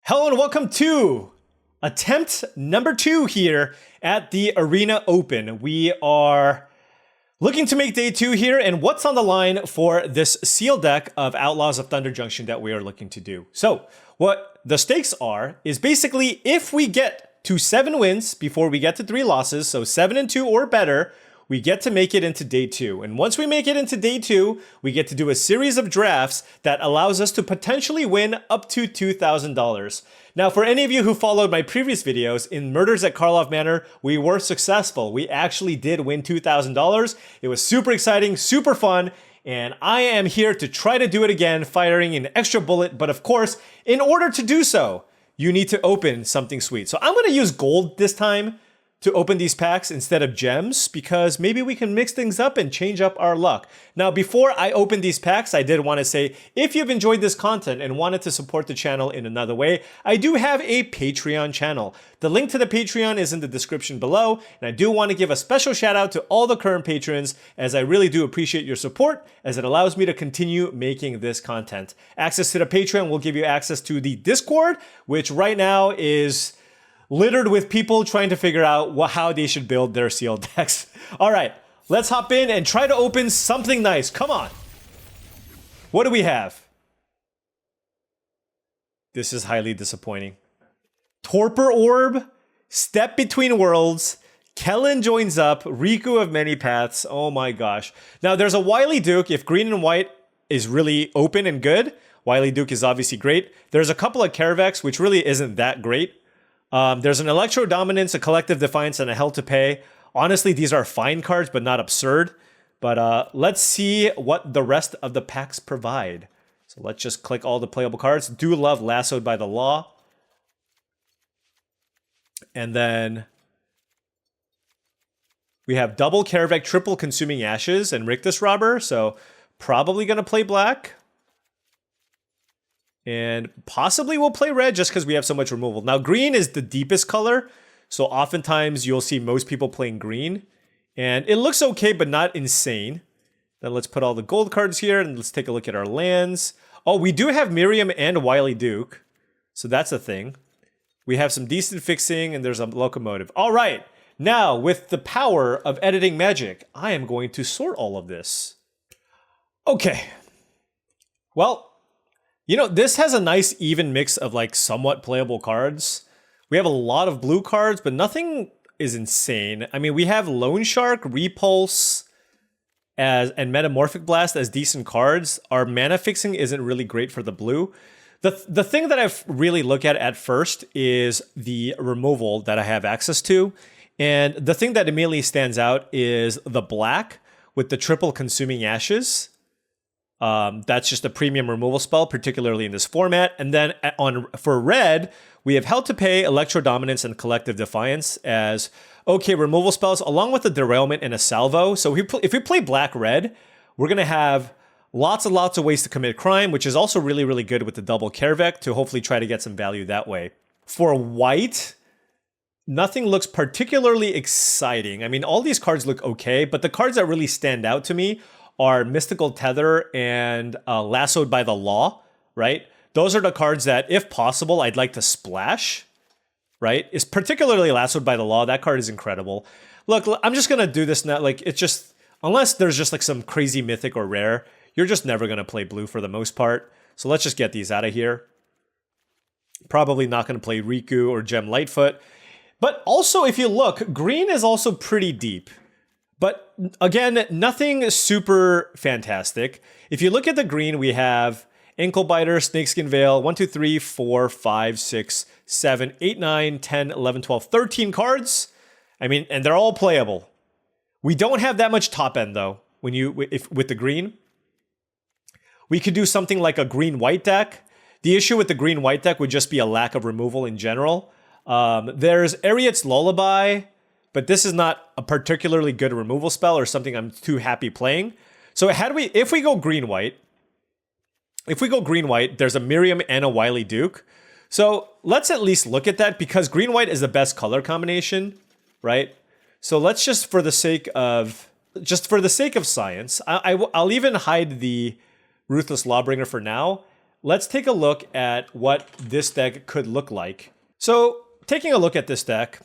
Hello and welcome to attempt number 2 here at the Arena Open. We are looking to make day 2 here, and what's on the line for this sealed deck of Outlaws of Thunder Junction that we are looking to do. So what the stakes are is basically if we get to 7 wins before we get to 3 losses, so 7-2 or better, we get to make it into day 2. And once we make it into day 2, we get to do a series of drafts that allows us to potentially win up to $2,000. Now, for any of you who followed my previous videos, in Murders at Karlov Manor, we were successful. We actually did win $2,000. It was super exciting, super fun, and I am here to try to do it again, firing an extra bullet. But of course, in order to do so, you need to open something sweet. So I'm gonna use gold this time to open these packs instead of gems, because maybe we can mix things up and change up our luck. Now, before I open these packs, I did want to say, if you've enjoyed this content and wanted to support the channel in another way, I do have a Patreon channel. The link to the Patreon is in the description below, and I do want to give a special shout out to all the current patrons, as I really do appreciate your support, as it allows me to continue making this content. Access to the Patreon will give you access to the Discord, which right now is littered with people trying to figure out how they should build their sealed decks. All right, let's hop in and try to open something nice. Come on. What do we have? This is highly disappointing. Torpor Orb, Step Between Worlds, Kellen joins up, Riku of Many Paths. Oh my gosh. Now there's a Wily Duke. If green and white is really open and good, Wily Duke is obviously great. There's a couple of Kaerveks, which really isn't that great. There's an Electro Dominance, a Collective Defiance, and a Hell to Pay. Honestly, these are fine cards, but not absurd. But let's see what the rest of the packs provide. So let's just click all the playable cards. Do love Lassoed by the Law. And then we have double Kaervek, triple Consuming Ashes, and Rictus Robber. So probably going to play black. And possibly we'll play red just because we have so much removal. Now, green is the deepest color, so oftentimes you'll see most people playing green. And it looks okay, but not insane. Then let's put all the gold cards here, and let's take a look at our lands. Oh, we do have Miriam and Wily Duke, so that's a thing. We have some decent fixing, and there's a locomotive. All right, now with the power of editing magic, I am going to sort all of this. Okay, well, you know, this has a nice even mix of like somewhat playable cards. We have a lot of blue cards, but nothing is insane. I mean, we have Loan Shark, Repulse, and Metamorphic Blast as decent cards. Our mana fixing isn't really great for the blue. The thing that I really look at first is the removal that I have access to. And the thing that immediately stands out is the black with the triple Consuming Ashes. That's just a premium removal spell, particularly in this format. And then for red, we have Hell to Pay, Electro Dominance, and Collective Defiance as okay removal spells, along with a Derailment and a Salvo. So if we play black-red, we're going to have lots and lots of ways to commit crime, which is also really, really good with the double Kaervek to hopefully try to get some value that way. For white, nothing looks particularly exciting. I mean, all these cards look okay, but the cards that really stand out to me are Mystical Tether and Lassoed by the Law, right? Those are the cards that, if possible, I'd like to splash, right? It's particularly Lassoed by the Law. That card is incredible. Look, I'm just going to do this now. Like, it's just, unless there's just like some crazy mythic or rare, you're just never going to play blue for the most part. So let's just get these out of here. Probably not going to play Riku or Gem Lightfoot. But also, if you look, green is also pretty deep. But again, nothing super fantastic. If you look at the green, we have Ankle Biter, Snakeskin Veil, 1, 2, 3, 4, 5, 6, 7, 8, 9, 10, 11, 12, 13 cards. I mean, and they're all playable. We don't have that much top end though, with the green. We could do something like a green-white deck. The issue with the green-white deck would just be a lack of removal in general. There's Ariet's Lullaby, but this is not a particularly good removal spell or something I'm too happy playing. So if we go green-white, there's a Miriam and a Wily Duke. So let's at least look at that, because green-white is the best color combination, right? So let's just, for the sake of science, I'll even hide the Ruthless Lawbringer for now. let's take a look at what this deck could look like. So taking a look at this deck,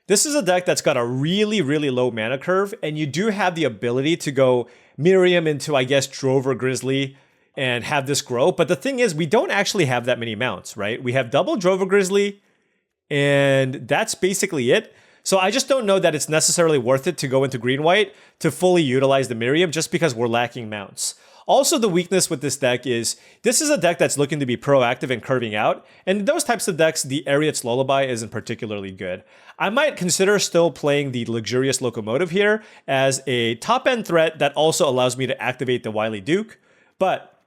this is a deck that's got a really, really low mana curve, and you do have the ability to go Miriam into, I guess, Drover Grizzly and have this grow. But the thing is, we don't actually have that many mounts, right? We have double Drover Grizzly, and that's basically it. So I just don't know that it's necessarily worth it to go into green-white to fully utilize the Miriam just because we're lacking mounts. Also, the weakness with this deck is this is a deck that's looking to be proactive and curving out. And in those types of decks, the Ariet's Lullaby isn't particularly good. I might consider still playing the Luxurious Locomotive here as a top-end threat that also allows me to activate the Wily Duke. But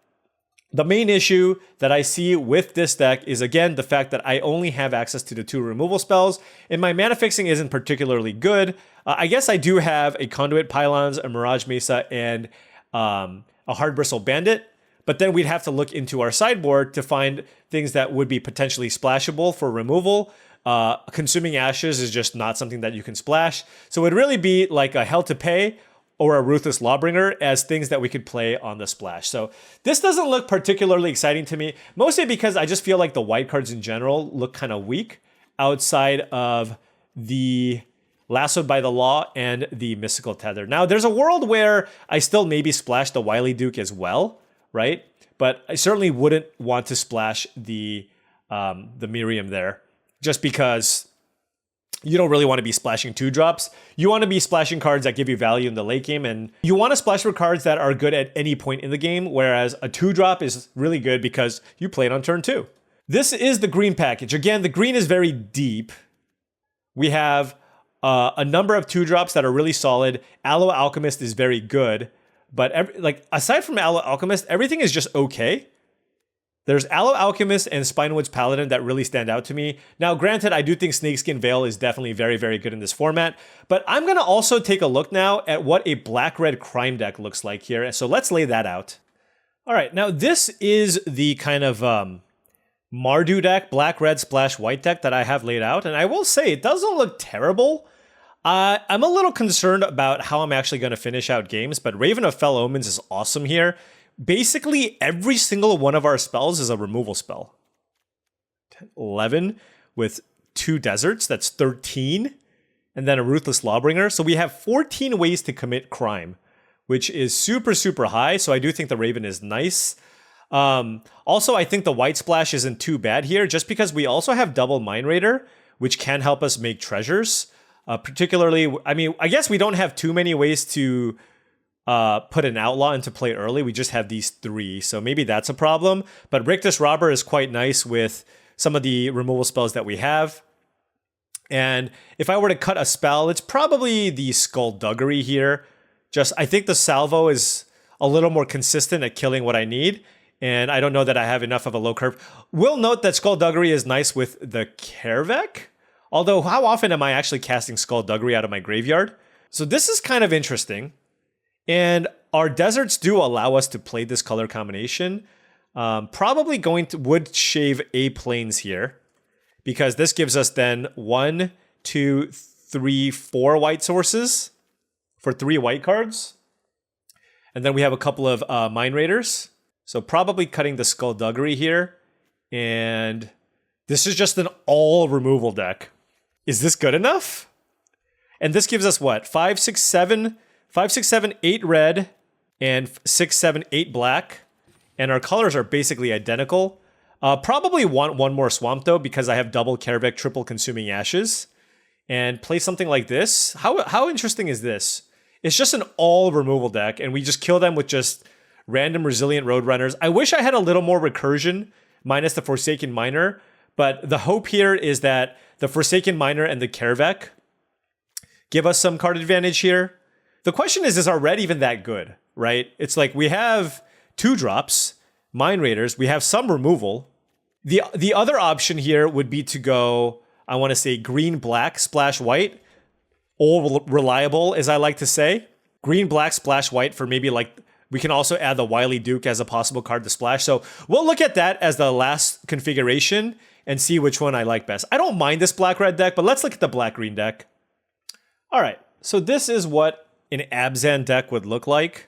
the main issue that I see with this deck is, again, the fact that I only have access to the 2 removal spells, and my mana fixing isn't particularly good. I guess I do have a Conduit Pylons, a Mirage Mesa, and a Hard Bristle Bandit, but then we'd have to look into our sideboard to find things that would be potentially splashable for removal. Consuming Ashes is just not something that you can splash, so it would really be like a Hell to Pay or a Ruthless Lawbringer as things that we could play on the splash. So this doesn't look particularly exciting to me, mostly because I just feel like the white cards in general look kind of weak outside of the Lassoed by the Law and the Mystical Tether. Now, there's a world where I still maybe splash the Wily Duke as well, right? But I certainly wouldn't want to splash the Miriam there, just because you don't really want to be splashing 2-drops. You want to be splashing cards that give you value in the late game, and you want to splash for cards that are good at any point in the game, whereas a 2-drop is really good because you play it on turn 2. This is the green package. Again, the green is very deep. We have a number of 2-drops that are really solid. Aloe Alchemist is very good, but aside from Aloe Alchemist, everything is just okay. There's Aloe Alchemist and Spinewood's Paladin that really stand out to me. Now, granted, I do think Snakeskin Veil is definitely very, very good in this format, but I'm going to also take a look now at what a black-red crime deck looks like here. So let's lay that out. All right, now this is the kind of Mardu deck, black-red splash white deck that I have laid out, and I will say it doesn't look terrible. I'm a little concerned about how I'm actually going to finish out games, but Raven of Fell Omens is awesome here. Basically, every single one of our spells is a removal spell. 11 with 2 deserts, that's 13. And then a Ruthless Lawbringer. So we have 14 ways to commit crime, which is super, super high. So I do think the Raven is nice. Also, I think the White Splash isn't too bad here, just because we also have double Mind Raider, which can help us make treasures. Particularly, I mean, I guess we don't have too many ways to put an outlaw into play early. We just have these 3, so maybe that's a problem. But Rictus Robber is quite nice with some of the removal spells that we have. And if I were to cut a spell, it's probably the Skullduggery here. I think the Salvo is a little more consistent at killing what I need, and I don't know that I have enough of a low curve. We'll note that Skullduggery is nice with the Kaervek, although how often am I actually casting Skullduggery out of my graveyard? So this is kind of interesting. And our deserts do allow us to play this color combination. Probably would shave A planes here, because this gives us then 1, 2, 3, 4 white sources for 3 white cards. And then we have a couple of Mind Raiders. So probably cutting the Skullduggery here. And this is just an all removal deck. Is this good enough? And this gives us what? 5, 6, 7, 8 red, and 6, 7, 8 black. And our colors are basically identical. Probably want one more swamp though, because I have double Kaervek, triple Consuming Ashes. And play something like this. How interesting is this? It's just an all removal deck, and we just kill them with just random Resilient Roadrunners. I wish I had a little more recursion, minus the Forsaken Miner. But the hope here is that the Forsaken Miner and the Kaervek give us some card advantage here. The question is our red even that good, right? It's like we have 2-drops, Mind Raiders, we have some removal. The other option here would be to go, I want to say green-black, splash white, all reliable, as I like to say. Green-black, splash white for maybe like, we can also add the Wily Duke as a possible card to splash. So we'll look at that as the last configuration and see which one I like best. I don't mind this black-red deck, but let's look at the black-green deck. All right, so this is what an Abzan deck would look like.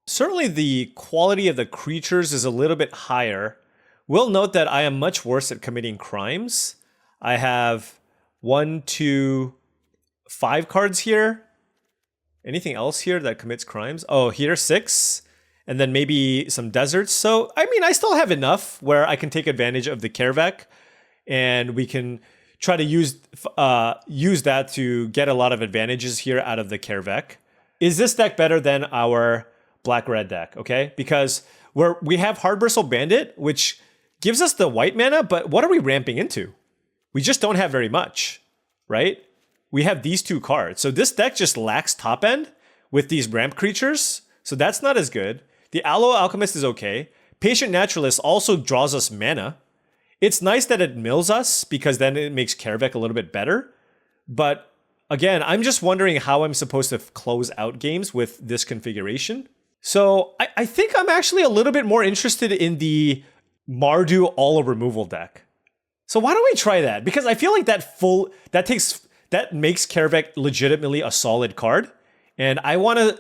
Certainly the quality of the creatures is a little bit higher Will note that I am much worse at committing crimes. I have 1, 2, 5 cards here. Anything else here that commits crimes? Oh, here 6. And then maybe some deserts. So, I mean, I still have enough where I can take advantage of the Kaervek. And we can try to use that to get a lot of advantages here out of the Kaervek. Is this deck better than our black-red deck? Okay, because we have Hard Bristle Bandit, which gives us the white mana, but what are we ramping into? We just don't have very much, right? We have these 2 cards. So this deck just lacks top end with these ramp creatures. So that's not as good. The Aloe Alchemist is okay. Patient Naturalist also draws us mana. It's nice that it mills us because then it makes Kaervek a little bit better. But again, I'm just wondering how I'm supposed to close out games with this configuration. So I think I'm actually a little bit more interested in the Mardu All Removal deck. So why don't we try that? Because I feel like that makes Kaervek legitimately a solid card. And I want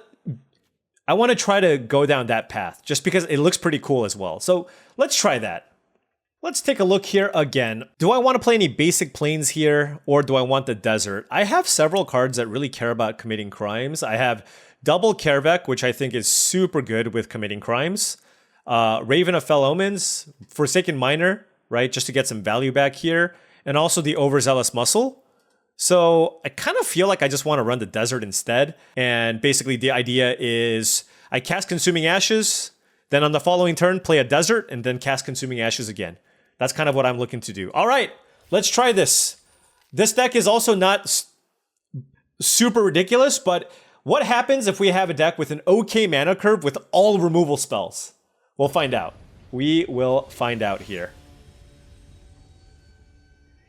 to try to go down that path just because it looks pretty cool as well. So let's try that. Let's take a look here again. Do I want to play any basic planes here or do I want the desert? I have several cards that really care about committing crimes. I have double Kaervek, which I think is super good with committing crimes. Raven of Fell Omens, Forsaken Miner, right? Just to get some value back here. And also the Overzealous Muscle. So I kind of feel like I just want to run the desert instead. And basically the idea is I cast Consuming Ashes, then on the following turn, play a desert, and then cast Consuming Ashes again. That's kind of what I'm looking to do. All right, let's try this. This deck is also not super ridiculous, but what happens if we have a deck with an okay mana curve with all removal spells? We'll find out. We will find out here.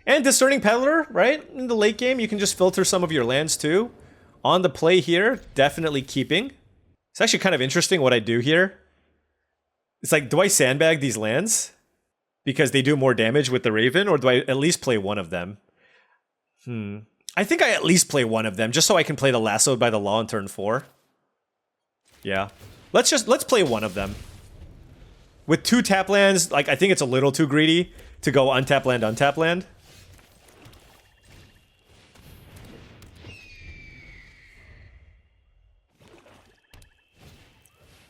And Discerning Peddler, right? In the late game, you can just filter some of your lands too. On the play here, definitely keeping. It's actually kind of interesting what I do here. It's like, do I sandbag these lands because they do more damage with the Raven, or do I at least play one of them? I think I at least play one of them, just so I can play the Lassoed by the Law on turn 4. Yeah. Let's play one of them. With 2 tap lands, like, I think it's a little too greedy to go untap land, untap land.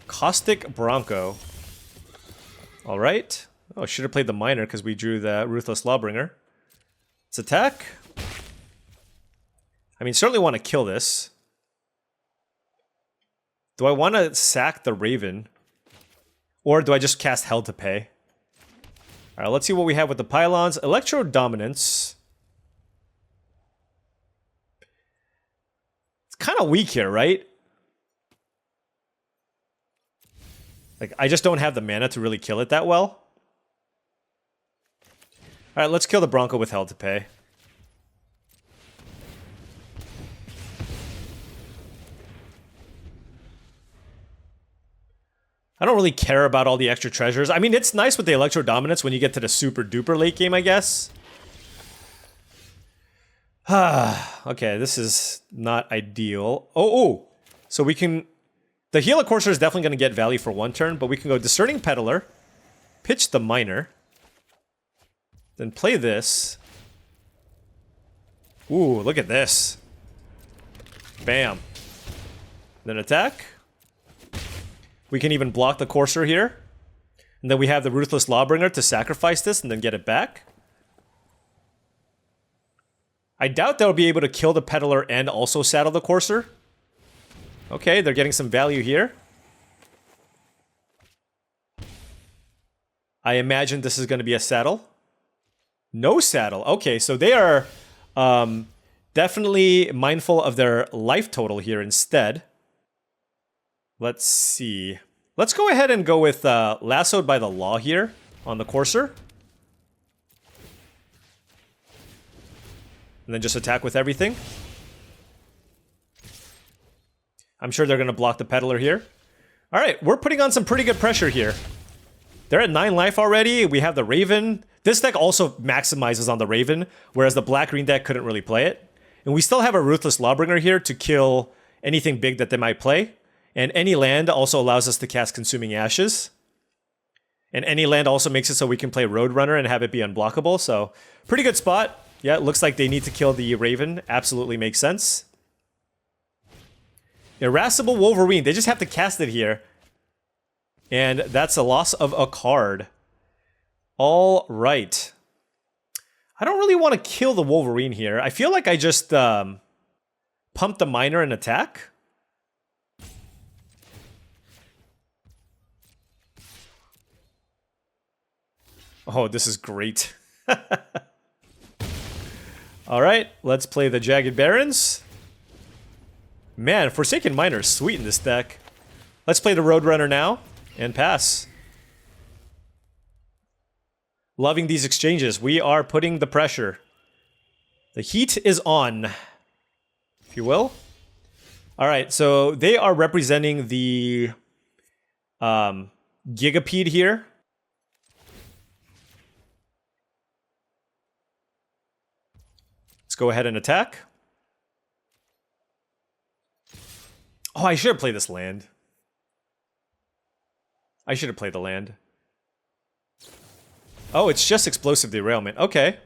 Caustic Bronco. All right. Oh, should have played the Miner because we drew the Ruthless Lawbringer. Let's attack. I mean, certainly want to kill this. Do I want to sack the Raven? Or do I just cast Hell to Pay? All right, let's see what we have with the Pylons. Electro Dominance. It's kind of weak here, right? Like, I just don't have the mana to really kill it that well. Alright, let's kill the Bronco with Hell to Pay. I don't really care about all the extra treasures. I mean, it's nice with the Electro Dominance when you get to the super duper late game, I guess. Okay, this is not ideal. Oh! So we can... The Gila Courser is definitely going to get value for 1 turn, but we can go Discerning Peddler, pitch the Miner, then play this. Ooh, look at this. Bam. Then attack. We can even block the Courser here. And then we have the Ruthless Lawbringer to sacrifice this and then get it back. I doubt they'll be able to kill the Peddler and also saddle the Courser. Okay, they're getting some value here. I imagine this is going to be a saddle. No saddle. Okay, so they are definitely mindful of their life total here instead. Let's see. Let's go ahead and go with Lassoed by the Law here on the Courser. And then just attack with everything. I'm sure they're going to block the Peddler here. All right, we're putting on some pretty good pressure here. They're at 9 life already. We have the Raven. This deck also maximizes on the Raven, whereas the black-green deck couldn't really play it. And we still have a Ruthless Lawbringer here to kill anything big that they might play. And any land also allows us to cast Consuming Ashes. And any land also makes it so we can play Roadrunner and have it be unblockable. So pretty good spot. Yeah, it looks like they need to kill the Raven. Absolutely makes sense. Irascible Wolverine. They just have to cast it here. And that's a loss of a card. All right. I don't really want to kill the Wolverine here. I feel like I just pump the Miner and attack. Oh, this is great. All right, let's play the Jagged Barons. Man, Forsaken Miner is sweet in this deck. Let's play the Roadrunner now and pass. Loving these exchanges. We are putting the pressure. The heat is on, if you will. All right, so they are representing the Gigapede here. Let's go ahead and attack. Oh, I should have played this land. I should have played the land. Oh, it's just Explosive Derailment. Okay.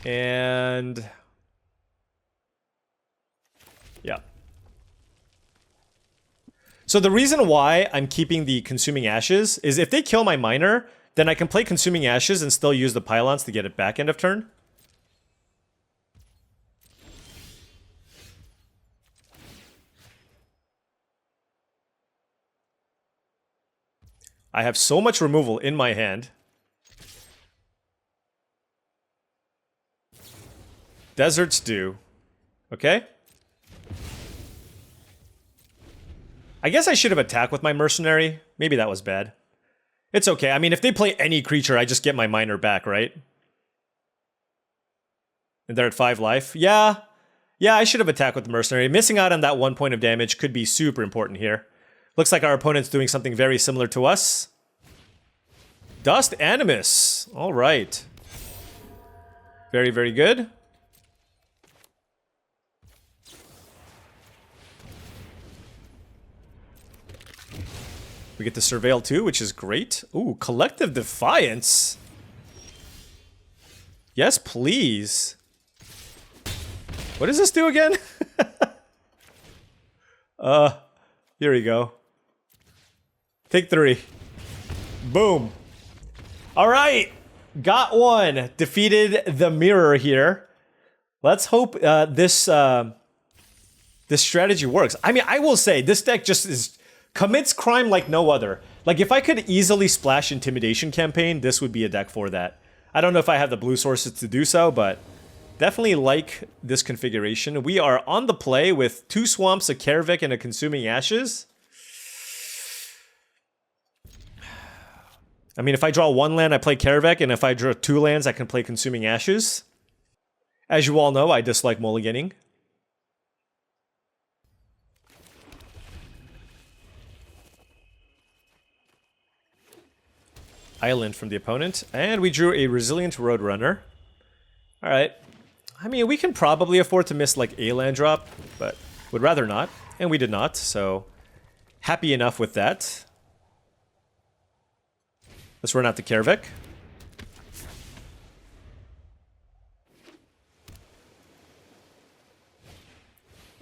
And... yeah. So the reason why I'm keeping the Consuming Ashes is if they kill my Miner, then I can play Consuming Ashes and still use the Pylons to get it back end of turn. I have so much removal in my hand. Desert Stew. Okay. I guess I should have attacked with my Mercenary. Maybe that was bad. It's okay. I mean, if they play any creature, I just get my Miner back, right? And they're at 5 life. Yeah. Yeah, I should have attacked with the Mercenary. Missing out on that 1 point of damage could be super important here. Looks like our opponent's doing something very similar to us. Dust Animus. All right. Very, very good. We get to Surveil too, which is great. Ooh, Collective Defiance. Yes, please. What does this do again? Here we go. Take 3. Boom. All right. Got one. Defeated the Mirror here. Let's hope this strategy works. I mean, I will say, this deck just commits crime like no other. Like, if I could easily splash Intimidation Campaign, this would be a deck for that. I don't know if I have the blue sources to do so, but definitely like this configuration. We are on the play with 2 Swamps, a Kaervek, and a Consuming Ashes. I mean, if I draw 1 land, I play Kaervek, and if I draw 2 lands, I can play Consuming Ashes. As you all know, I dislike mulliganing. Island from the opponent, and we drew a Resilient Roadrunner. Alright. I mean, we can probably afford to miss, like, a land drop, but would rather not, and we did not, so happy enough with that. Let's run out the Kaervek.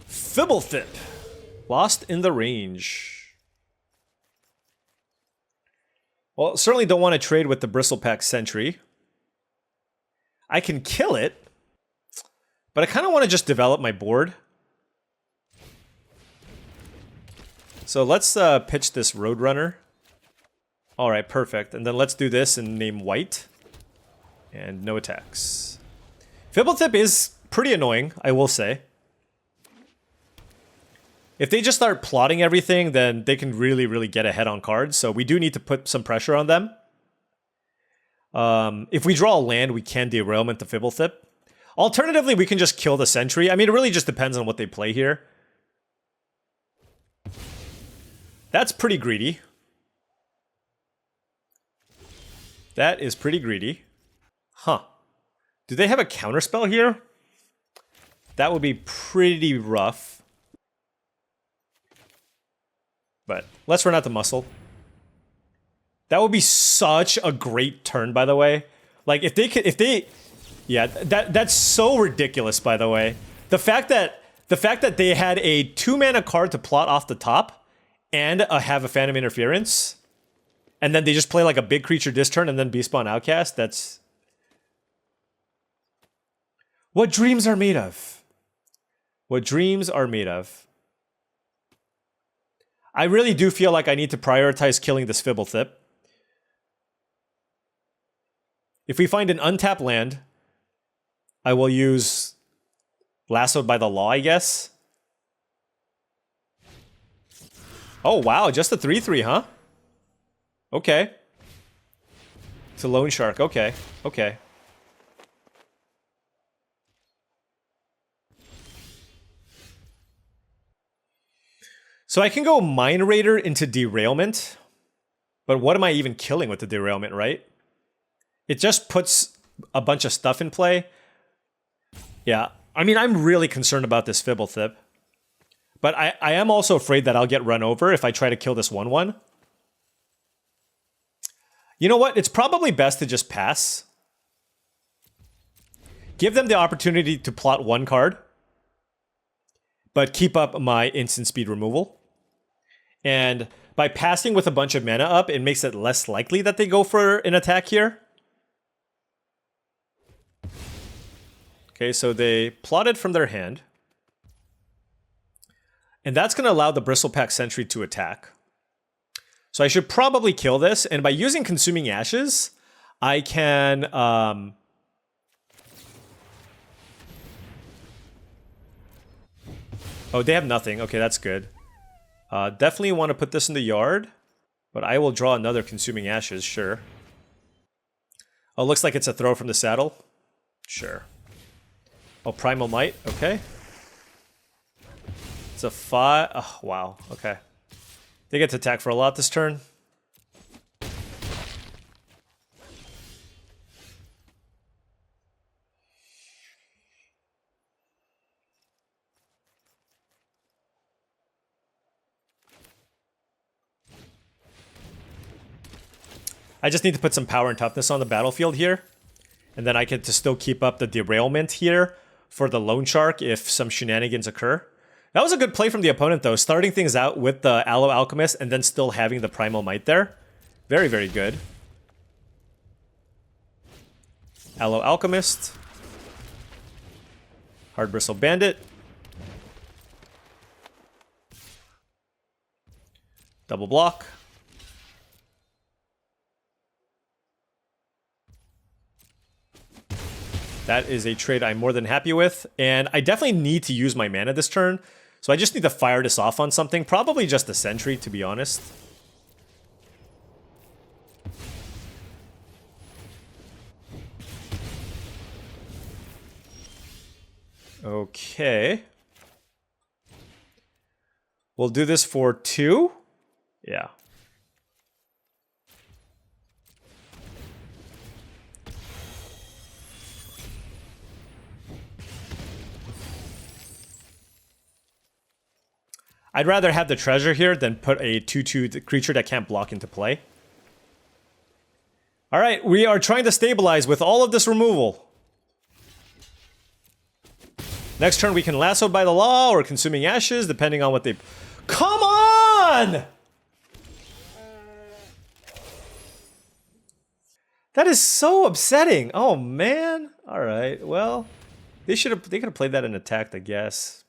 Fibblethip. Lost in the Range. Well, certainly don't want to trade with the Bristlepack Sentry. I can kill it, but I kind of want to just develop my board. So let's pitch this Roadrunner. All right, perfect. And then let's do this and name white. And no attacks. Fibblethip is pretty annoying, I will say. If they just start plotting everything, then they can really, really get ahead on cards. So we do need to put some pressure on them. If we draw a land, we can derailment the Fibblethip. Alternatively, we can just kill the Sentry. I mean, it really just depends on what they play here. That's pretty greedy. That is pretty greedy. Huh. Do they have a counterspell here? That would be pretty rough. But let's run out the muscle. That would be such a great turn, by the way. Like, if they... Yeah, that's so ridiculous, by the way. The fact that they had a 2-mana card to plot off the top and have a Phantom Interference, and then they just play like a big creature this turn and then Beast Spawn Outcast, that's... What dreams are made of. What dreams are made of. I really do feel like I need to prioritize killing this Fibblethip. If we find an untapped land, I will use Lassoed by the Law, I guess. Oh, wow, just a 3/3, huh? Okay. It's a Loan Shark, okay, okay. So I can go Mind Raider into Derailment, but what am I even killing with the Derailment, right? It just puts a bunch of stuff in play. Yeah, I mean, I'm really concerned about this Fibblethip. But I am also afraid that I'll get run over if I try to kill this 1/1. You know what? It's probably best to just pass. Give them the opportunity to plot 1 card, but keep up my instant speed removal. And by passing with a bunch of mana up, it makes it less likely that they go for an attack here. Okay, so they plotted from their hand. And that's going to allow the Bristlepack Sentry to attack. So I should probably kill this. And by using Consuming Ashes, I can... Oh, they have nothing. Okay, that's good. Definitely want to put this in the yard. But I will draw another Consuming Ashes, sure. Oh, looks like it's a throw from the saddle. Sure. Oh, Primal Might, okay. It's a 5. Oh, wow, okay. They get to attack for a lot this turn. I just need to put some power and toughness on the battlefield here. And then I get to still keep up the Derailment here for the Loan Shark if some shenanigans occur. That was a good play from the opponent, though. Starting things out with the Aloe Alchemist and then still having the Primal Might there. Very, very good. Aloe Alchemist. Hard Bristle Bandit. Double block. That is a trade I'm more than happy with. And I definitely need to use my mana this turn. So I just need to fire this off on something. Probably just a Sentry, to be honest. Okay. We'll do this for 2. Yeah. I'd rather have the treasure here than put a 2/2 creature that can't block into play. Alright, we are trying to stabilize with all of this removal. Next turn we can Lassoed by the Law or Consuming Ashes, depending on what they... Come on! That is so upsetting. Oh, man. Alright, well... They could have played that in attack, I guess.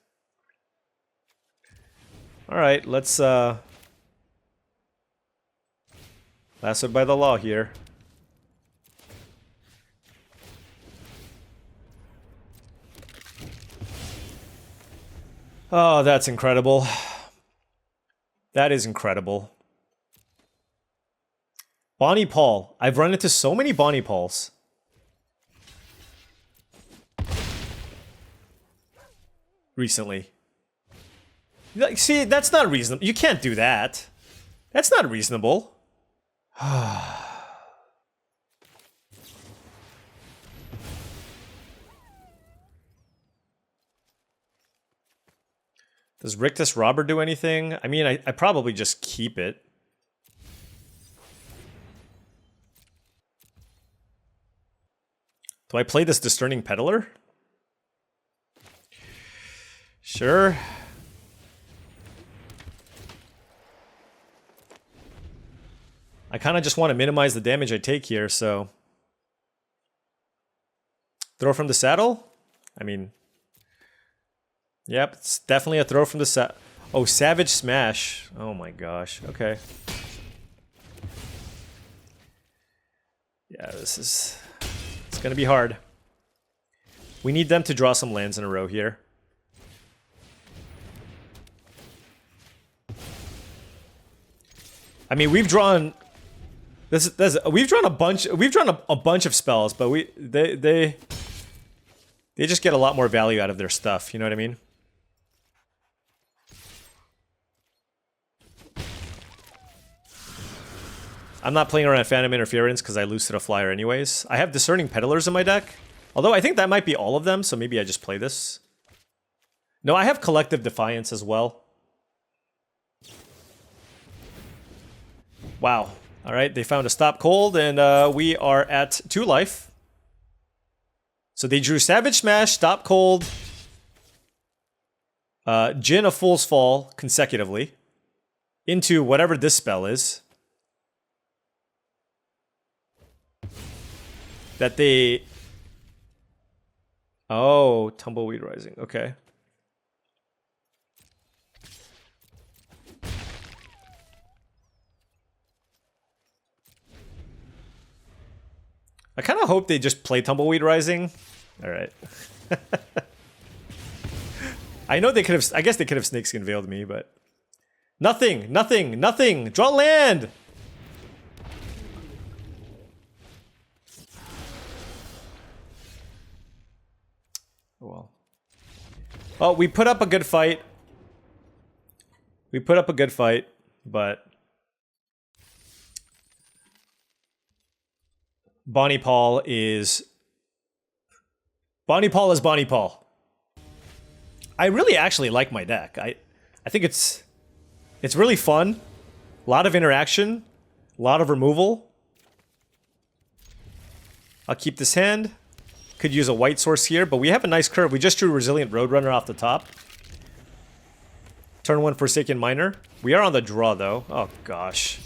Alright, let's Lassoed by the Law here. Oh, that's incredible. That is incredible. Bonnie Paul. I've run into so many Bonnie Pauls. Recently. Like, see, that's not reasonable. You can't do that. That's not reasonable. Does Rictus Robber do anything? I mean, I probably just keep it. Do I play this Discerning Peddler? Sure. I kind of just want to minimize the damage I take here, so... Throw from the saddle? I mean... Yep, it's definitely a throw from the saddle. Oh, Savage Smash. Oh my gosh, okay. Yeah, this is... It's gonna be hard. We need them to draw some lands in a row here. I mean, we've drawn... we've drawn a bunch of spells, but they just get a lot more value out of their stuff, you know what I mean? I'm not playing around Phantom Interference because I lose to the flyer anyways. I have Discerning Peddlers in my deck. Although I think that might be all of them, so maybe I just play this. No, I have Collective Defiance as well. Wow. Alright, they found a Stop Cold, and we are at 2 life. So they drew Savage Smash, Stop Cold, Jin of Fool's Fall consecutively into whatever this spell is. That they... Oh, Tumbleweed Rising. Okay. I kind of hope they just play Tumbleweed Rising. All right. I know they could have... I guess they could have Snakeskin Veiled me, but... Nothing! Nothing! Nothing! Draw land! Well. Oh, we put up a good fight. We put up a good fight, but... Bonnie Paul is... Bonnie Paul is Bonnie Paul. I really actually like my deck. I think it's really fun. A lot of interaction. A lot of removal. I'll keep this hand. Could use a white source here, but we have a nice curve. We just drew Resilient Roadrunner off the top. Turn 1 Forsaken Miner. We are on the draw, though. Oh, gosh.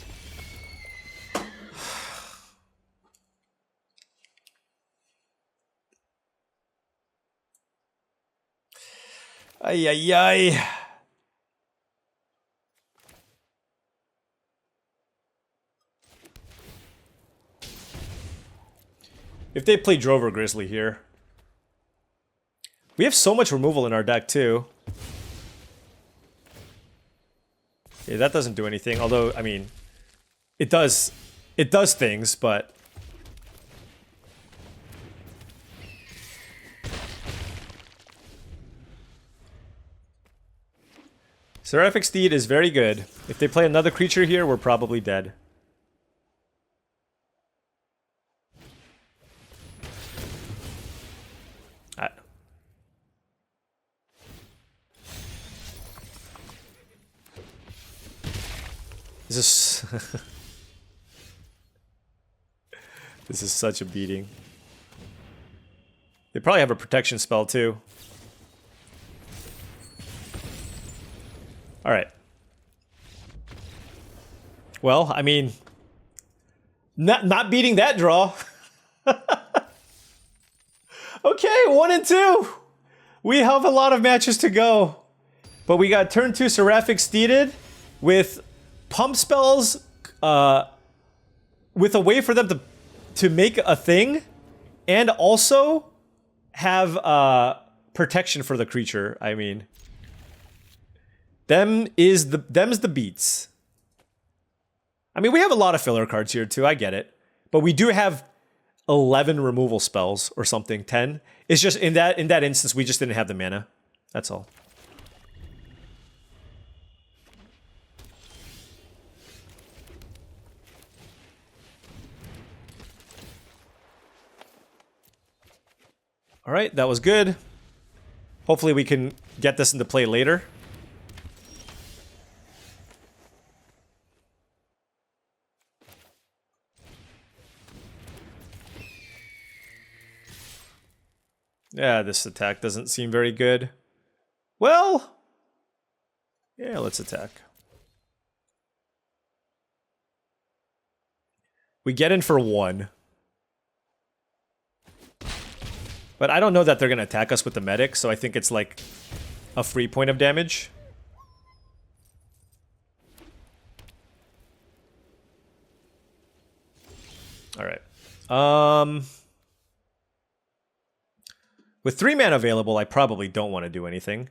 Ay, ay, ay. If they play Drover Grizzly here. We have so much removal in our deck, too. Yeah, that doesn't do anything. Although, I mean, it does things, but... Seraphic Steed is very good. If they play another creature here, we're probably dead. This is... This is such a beating. They probably have a protection spell, too. Alright. Well, I mean... Not beating that draw. Okay, 1 and 2. We have a lot of matches to go. But we got turn 2 Seraphic Steeded with pump spells, with a way for them to make a thing, and also have protection for the creature. I mean, them's the beats. I mean, we have a lot of filler cards here too. I get it, but we do have 11 removal spells or something. 10. It's just in that instance we just didn't have the mana. That's all. All right, that was good. Hopefully we can get this into play later. Yeah, this attack doesn't seem very good. Well, yeah, let's attack. We get in for 1. But I don't know that they're going to attack us with the medic, so I think it's like a free point of damage. Alright. With 3 mana available, I probably don't want to do anything.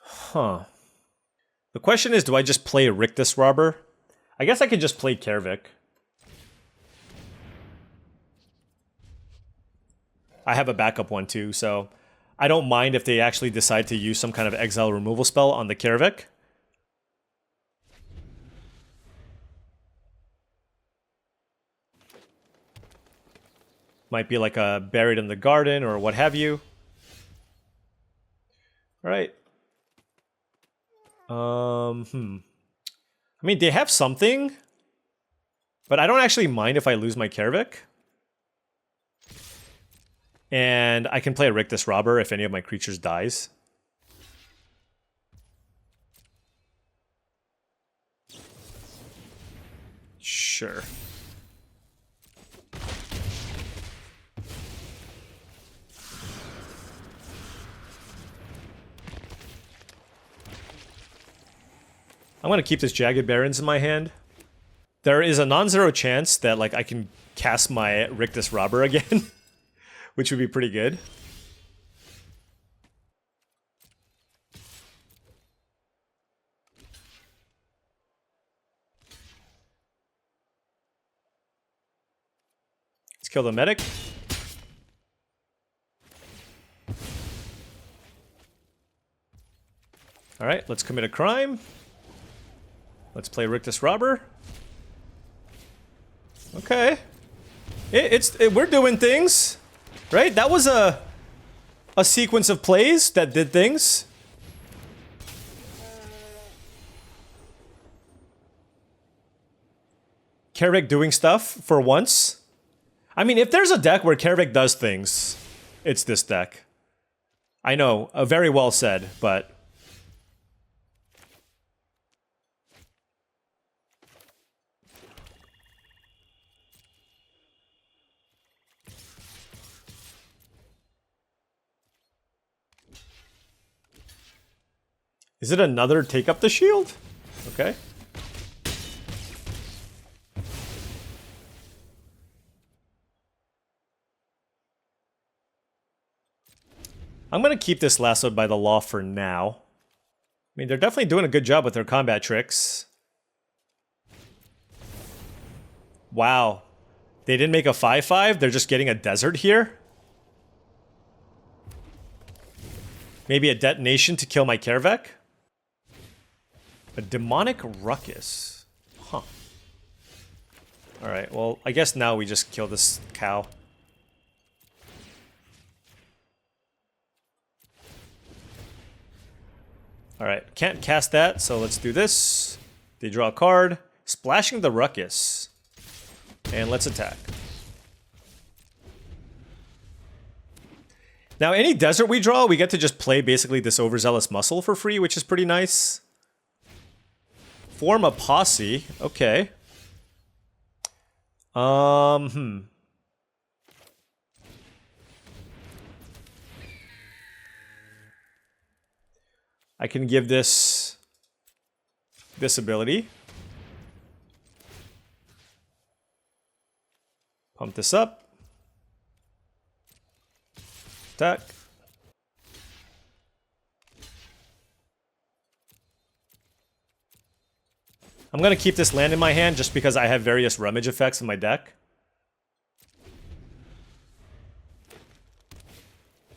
Huh. The question is, do I just play Rictus Robber? I guess I could just play Kaervek. I have a backup one too, so I don't mind if they actually decide to use some kind of exile removal spell on the Kaervek. Might be like a Buried in the Garden or what have you. All right. I mean, they have something, but I don't actually mind if I lose my Kaervek. And I can play a Rictus Robber if any of my creatures dies. Sure. I'm gonna keep this Jagged Barrens in my hand. There is a non-zero chance that like I can cast my Rictus Robber again, which would be pretty good. Let's kill the medic. All right, let's commit a crime. Let's play Rictus Robber. Okay. We're doing things, right? That was a sequence of plays that did things. Kaervek doing stuff for once. I mean, if there's a deck where Kaervek does things, it's this deck. I know, very well said, but... Is it another take up the shield? Okay. I'm gonna keep this lassoed by the law for now. I mean, they're definitely doing a good job with their combat tricks. Wow. They didn't make a 5/5, they're just getting a desert here? Maybe a detonation to kill my Kaervek? A demonic ruckus. Huh. Alright, well, I guess now we just kill this cow. Alright, can't cast that, so let's do this. They draw a card. Splashing the ruckus. And let's attack. Now, any desert we draw, we get to just play basically this Overzealous Muscle for free, which is pretty nice. Form a posse. Okay. I can give this ability. Pump this up. Attack. I'm going to keep this land in my hand just because I have various rummage effects in my deck.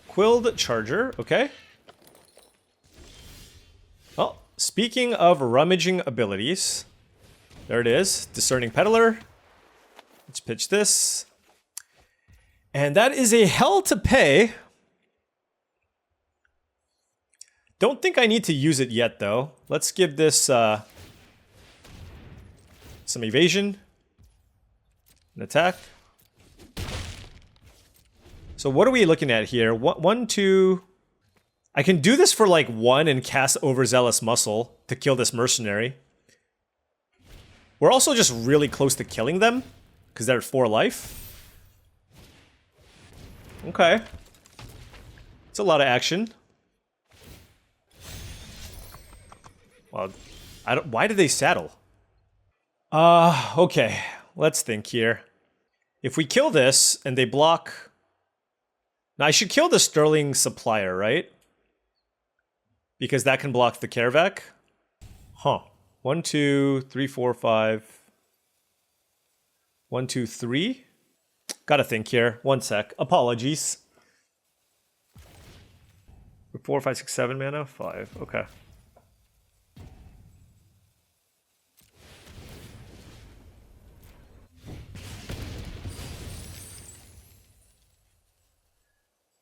Quilled Charger, okay. Well, speaking of rummaging abilities, there it is, Discerning Peddler. Let's pitch this. And that is a hell to pay. Don't think I need to use it yet, though. Let's give this some evasion. An attack. So what are we looking at here? One, two... I can do this for like 1 and cast Overzealous Muscle to kill this mercenary. We're also just really close to killing them, because they're at 4 life. Okay. It's a lot of action. Well, why did they saddle? Okay. Let's think here. If we kill this and they block... Now I should kill the Sterling Supplier, right? Because that can block the Kaervek. Huh. 1, 2, 3, 4, 5. 1, 2, 3. Gotta think here. 1 sec. Apologies. 4, 5, 6, 7 mana? 5. Okay.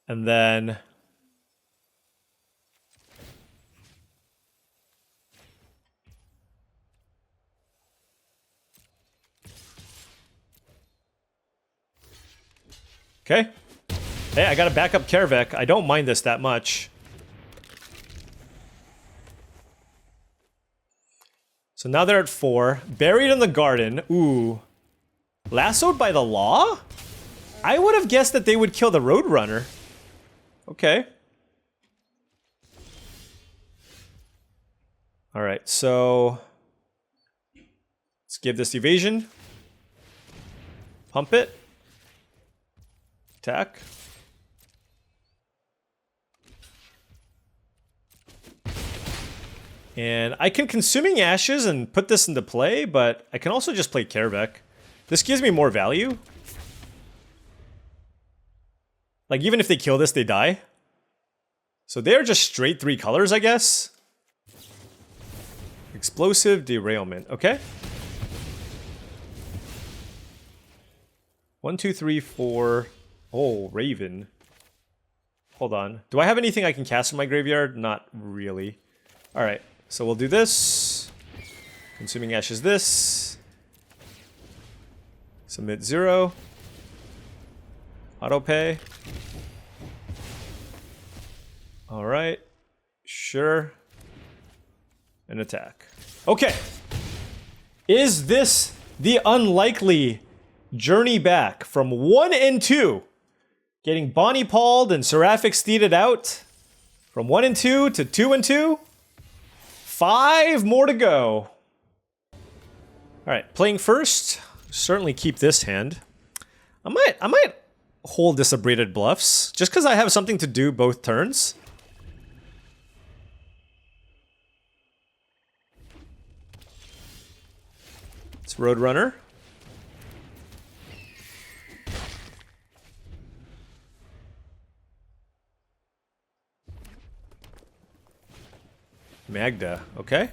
And then... Okay. Hey, I got a backup Kaervek. I don't mind this that much. So now they're at 4. Buried in the garden. Ooh. Lassoed by the law? I would have guessed that they would kill the Roadrunner. Okay. Alright, so... let's give this evasion. Pump it. Attack. And I can Consuming Ashes and put this into play, but I can also just play Kaervek. This gives me more value. Like, even if they kill this, they die. So they're just straight 3 colors, I guess. Explosive Derailment. Okay. 1, 2, 3, 4... Oh, Raven. Hold on. Do I have anything I can cast in my graveyard? Not really. Alright, so we'll do this. Consuming Ashes this. Submit 0. Autopay. Alright. Sure. An attack. Okay. Is this the unlikely journey back from 1 and 2? Getting Bonnie Pauled and Seraphic Steeded out from 1 and 2 to 2 and 2. 5 more to go. Alright, playing first. Certainly keep this hand. I might hold this Abraded Bluffs, just because I have something to do both turns. It's Roadrunner. Magda, okay.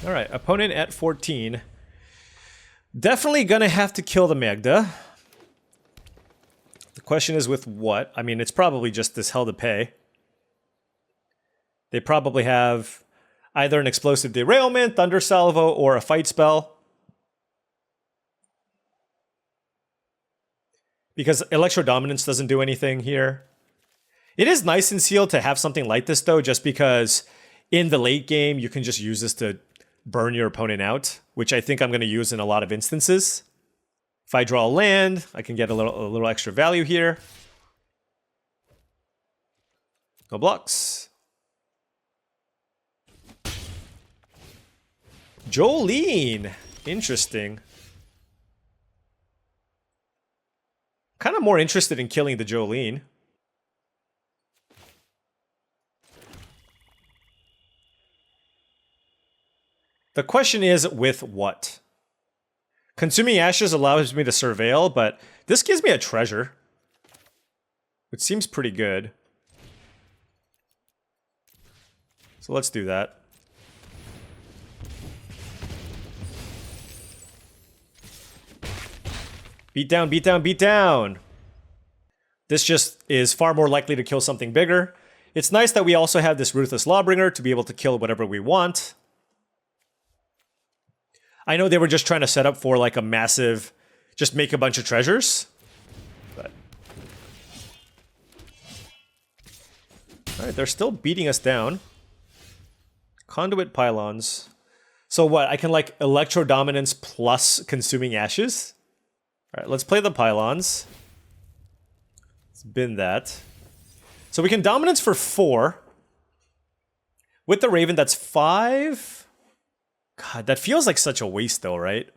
Alright, opponent at 14. Definitely gonna have to kill the Magda. The question is with what? I mean, it's probably just this Hell to Pay. They probably have either an Explosive Derailment, Thunder Salvo, or a Fight Spell. Because Electro Dominance doesn't do anything here. It is nice in Seal to have something like this, though, just because in the late game, you can just use this to burn your opponent out, which I think I'm going to use in a lot of instances. If I draw a land, I can get a little extra value here. No blocks. Jolene. Interesting. Kind of more interested in killing the Jolene. The question is with what? Consuming Ashes allows me to surveil, but this gives me a treasure. Which seems pretty good. So let's do that. Beat down, beat down, beat down! This just is far more likely to kill something bigger. It's nice that we also have this Ruthless Lawbringer to be able to kill whatever we want. I know they were just trying to set up for like a massive, just make a bunch of treasures. But all right, they're still beating us down. Conduit Pylons. So what, I can like Electro Dominance plus Consuming Ashes? All right, let's play the Pylons. Let's bin that. So we can Dominance for 4. With the Raven, that's 5. God, that feels like such a waste though, right?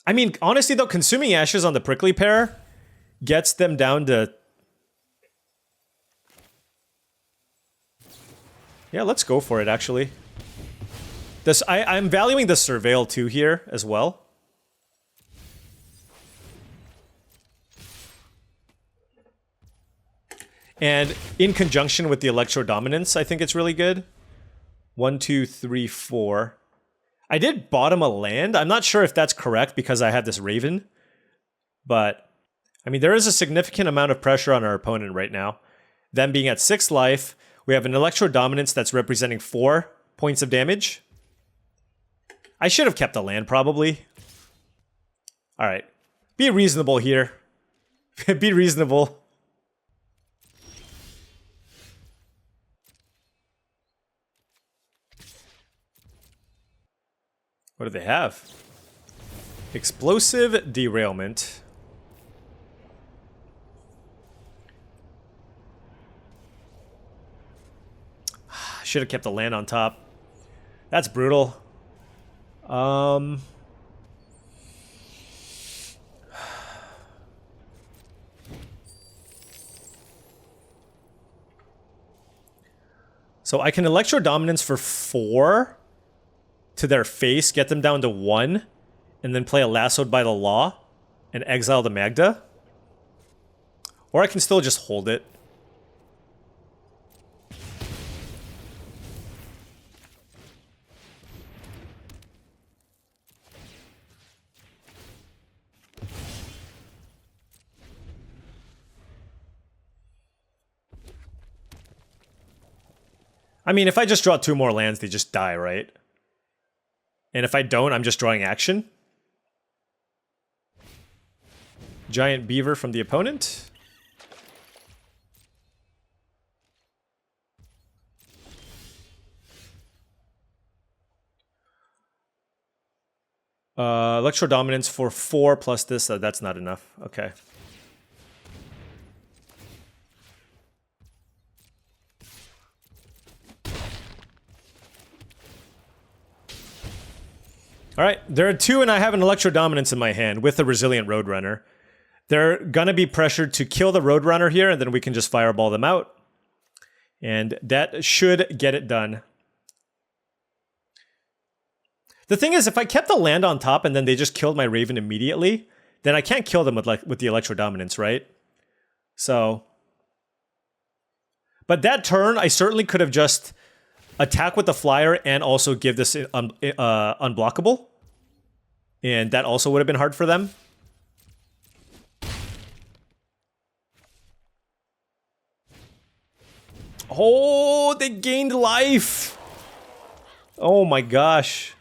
I mean, honestly though, Consuming Ashes on the Prickly Pear gets them down to... Yeah, let's go for it, actually. This, I'm valuing the Surveil too here as well. And in conjunction with the Electro Dominance, I think it's really good. 1, 2, 3, 4. I did bottom a land. I'm not sure if that's correct because I have this Raven. But, I mean, there is a significant amount of pressure on our opponent right now. Them being at 6 life. We have an Electro Dominance that's representing 4 points of damage. I should have kept a land, probably. Alright. Be reasonable here. Be reasonable. What do they have? Explosive Derailment. Should have kept the land on top. That's brutal. So I can Electro Dominance for 4 to their face, get them down to 1, and then play a Lassoed by the Law and exile the Magda. Or I can still just hold it. I mean, if I just draw 2 more lands, they just die, right? And if I don't, I'm just drawing action. Giant Beaver from the opponent. Electro Dominance for 4 plus this, that's not enough. Okay. Alright, there are 2 and I have an Electro Dominance in my hand with the Resilient Roadrunner. They're gonna be pressured to kill the Roadrunner here and then we can just fireball them out. And that should get it done. The thing is, if I kept the land on top and then they just killed my Raven immediately, then I can't kill them with the Electro Dominance, right? So... But that turn, I certainly could have just attacked with the Flyer and also give this unblockable. And that also would have been hard for them. Oh, they gained life! Oh my gosh.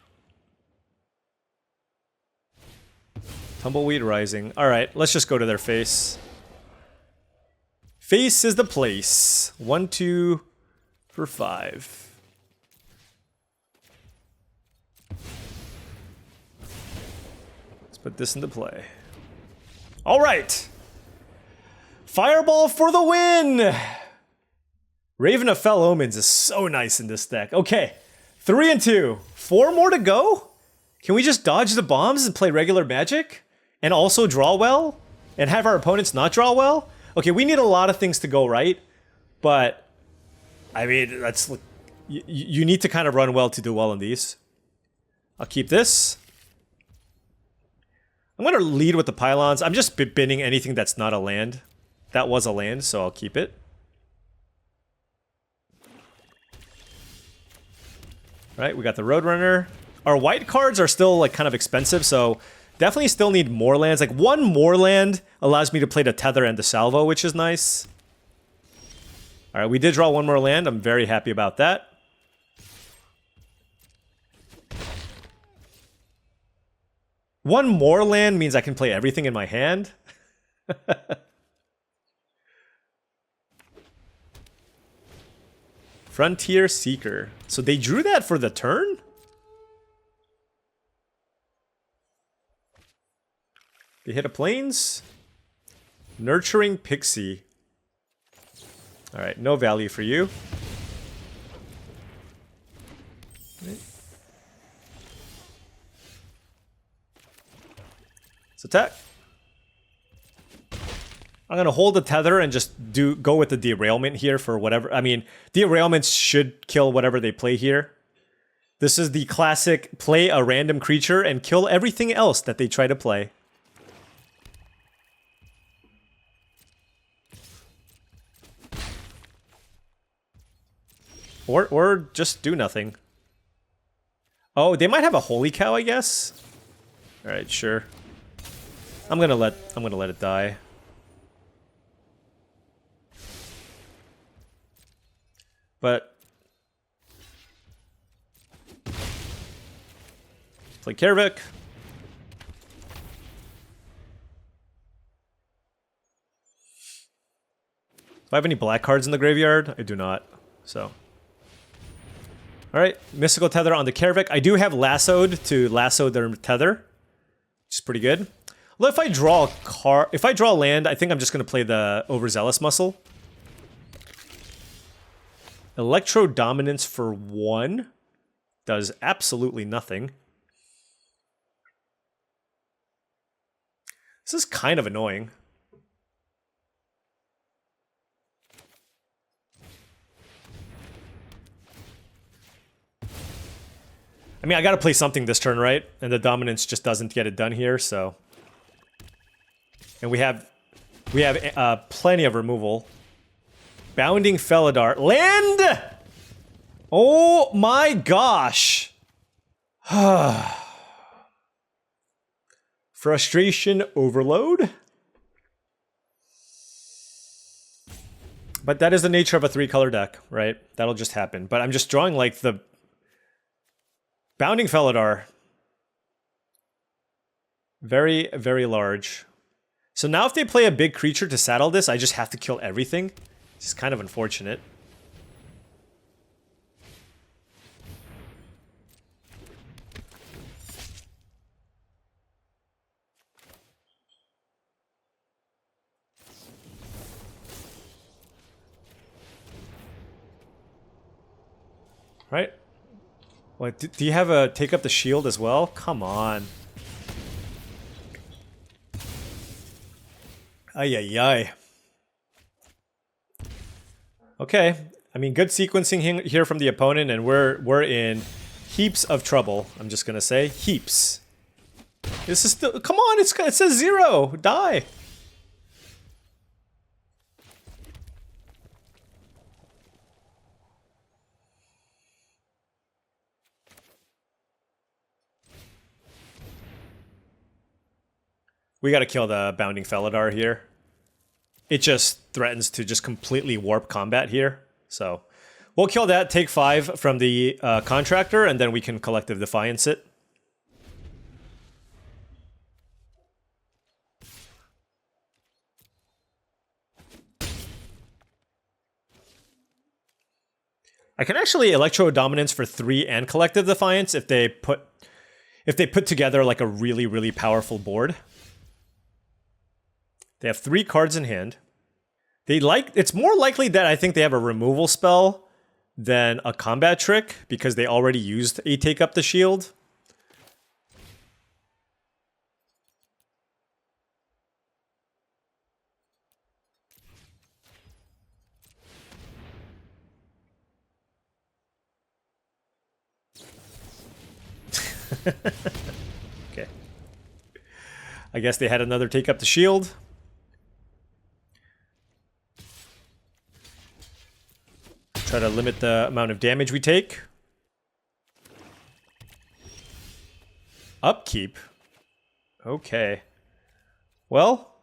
Tumbleweed Rising. Alright, let's just go to their face. Face is the place. 1, 2 for 5. Let's put this into play. Alright! Fireball for the win! Raven of Fell Omens is so nice in this deck. Okay, 3 and 2. 4 more to go? Can we just dodge the bombs and play regular Magic? And also draw well? And have our opponents not draw well? Okay, we need a lot of things to go right. But, I mean, that's... You need to kind of run well to do well in these. I'll keep this. I'm going to lead with the Pylons. I'm just binning anything that's not a land. That was a land, so I'll keep it. All right, we got the Roadrunner. Our white cards are still like kind of expensive, so Definitely still need more lands. Like, one more land allows me to play the Tether and the Salvo, which is nice. All right, we did draw one more land. I'm very happy about that. One more land means I can play everything in my hand. Frontier Seeker. So they drew that for the turn? They hit a Plains. Nurturing Pixie. Alright, no value for you. Let's attack. I'm going to hold the Tether and just go with the Derailment here for whatever. I mean, Derailments should kill whatever they play here. This is the classic play a random creature and kill everything else that they try to play. Or just do nothing. Oh, they might have a Holy Cow, I guess. All right, sure. I'm gonna let it die. But play Kaervek. Do I have any black cards in the graveyard? I do not. So. Alright, Mystical Tether on the Kaervek. I do have Lassoed to lasso their Tether, which is pretty good. Well, if I draw land, I think I'm just going to play the Overzealous Muscle. Electro Dominance for 1 does absolutely nothing. This is kind of annoying. I mean, I gotta play something this turn, right? And the Dominance just doesn't get it done here, so... And we have plenty of removal. Bounding Felidar. Land! Oh my gosh! Frustration overload? But that is the nature of a 3-color deck, right? That'll just happen. But I'm just drawing like the... Bounding Felidar. Very, very large. So now if they play a big creature to saddle this, I just have to kill everything. It's kind of unfortunate. Right? What, do you have a take up the shield as well? Come on. Ay, ay, ay. Okay. I mean, good sequencing here from the opponent, and we're in heaps of trouble. I'm just gonna say heaps. This is still. Come on! It says 0. Die. We gotta kill the Bounding Felidar here. It just threatens to just completely warp combat here. So we'll kill that, take 5 from the Contractor, and then we can Collective Defiance it. I can actually Electro Dominance for 3 and Collective Defiance if they put together like a really, really powerful board. They have 3 cards in hand. It's more likely that I think they have a removal spell than a combat trick because they already used a Take Up the Shield. Okay. I guess they had another Take Up the Shield. Try to limit the amount of damage we take. Upkeep. Okay. Well,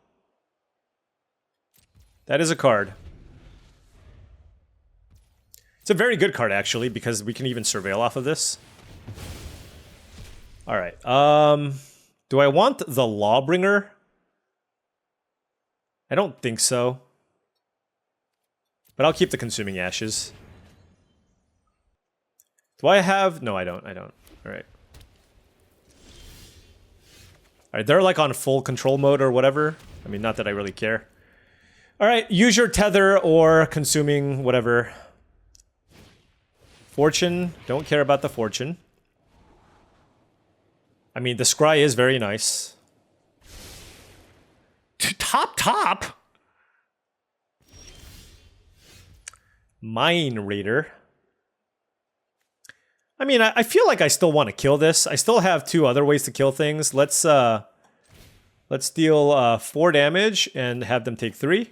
that is a card. It's a very good card, actually, because we can even surveil off of this. Alright, do I want the Lawbringer? I don't think so. But I'll keep the Consuming Ashes. Do I have... No, I don't. Alright. Alright, they're like on full control mode or whatever. I mean, not that I really care. Alright, use your Tether or Consuming whatever. Fortune, don't care about the Fortune. I mean, the Scry is very nice. Top! Mine Raider. I mean, I feel like I still want to kill this. I still have 2 other ways to kill things. Let's deal 4 damage and have them take 3.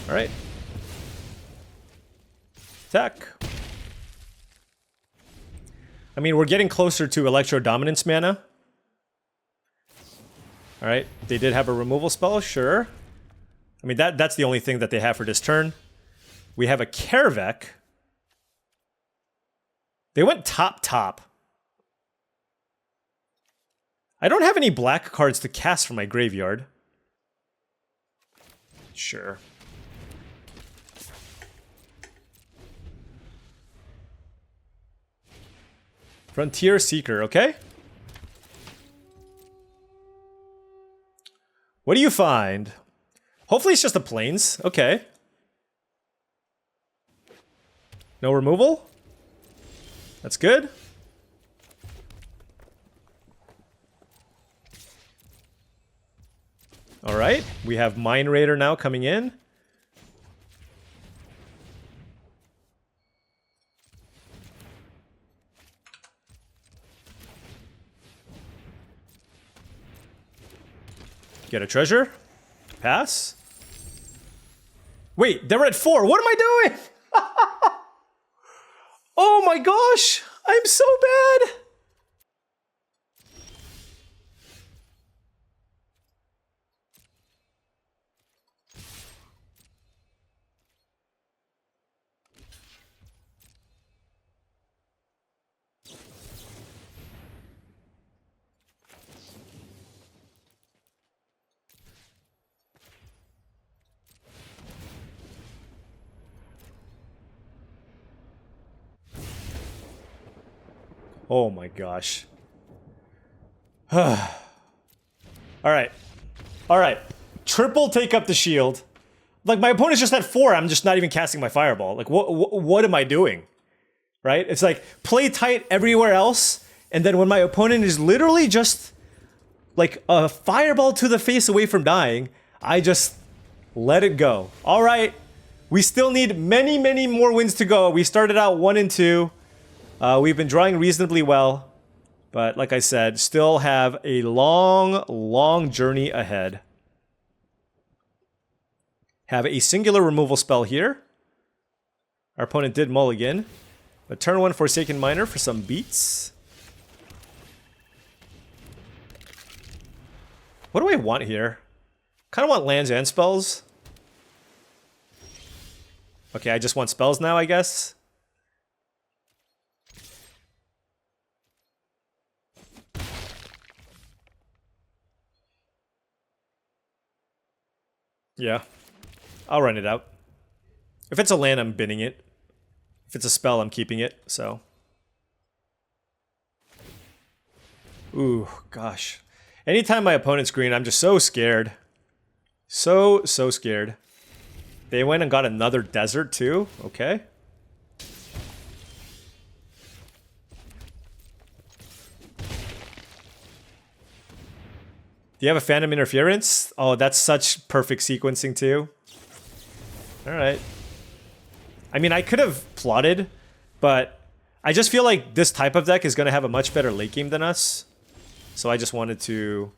Alright. Attack. I mean, we're getting closer to Electro Dominance mana. Alright, they did have a removal spell, sure. I mean, that's the only thing that they have for this turn. We have a Kaervek. They went top. I don't have any black cards to cast from my graveyard. Sure. Frontier Seeker, okay. What do you find? Hopefully it's just the plains. Okay. No removal? That's good. Alright, we have Mine Raider now coming in. Get a treasure. Pass. Wait, they were at 4. What am I doing? Oh my gosh! I'm so bad! Oh my gosh. Alright. Alright. Triple take up the shield. Like, my opponent's just at 4, I'm just not even casting my fireball. Like, what am I doing? Right? It's like, play tight everywhere else, and then when my opponent is literally just, like, a fireball to the face away from dying, I just let it go. Alright. We still need many, many more wins to go. We started out 1 and 2. We've been drawing reasonably well, but like I said, still have a long, long journey ahead. Have a singular removal spell here. Our opponent did mulligan. A turn 1 Forsaken Miner for some beats. What do I want here? Kind of want lands and spells. Okay, I just want spells now, I guess. Yeah, I'll run it out. If it's a land, I'm binning it. If it's a spell, I'm keeping it, so. Ooh, gosh. Anytime my opponent's green, I'm just so scared. So scared. They went and got another desert, too? Okay. Do you have a Phantom Interference? Oh, that's such perfect sequencing too. Alright. I mean, I could have plotted, but I just feel like this type of deck is going to have a much better late game than us. So I just wanted to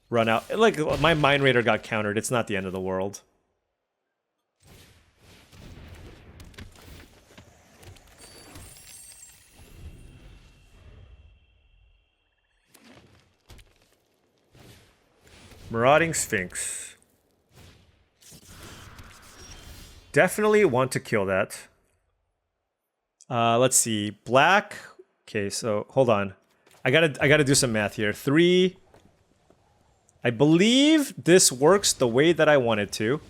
run out. Like, my Mine Raider got countered. It's not the end of the world. Marauding Sphinx. Definitely want to kill that. Let's see. Black. Okay, so hold on. I gotta do some math here. 3. I believe this works the way that I want it to.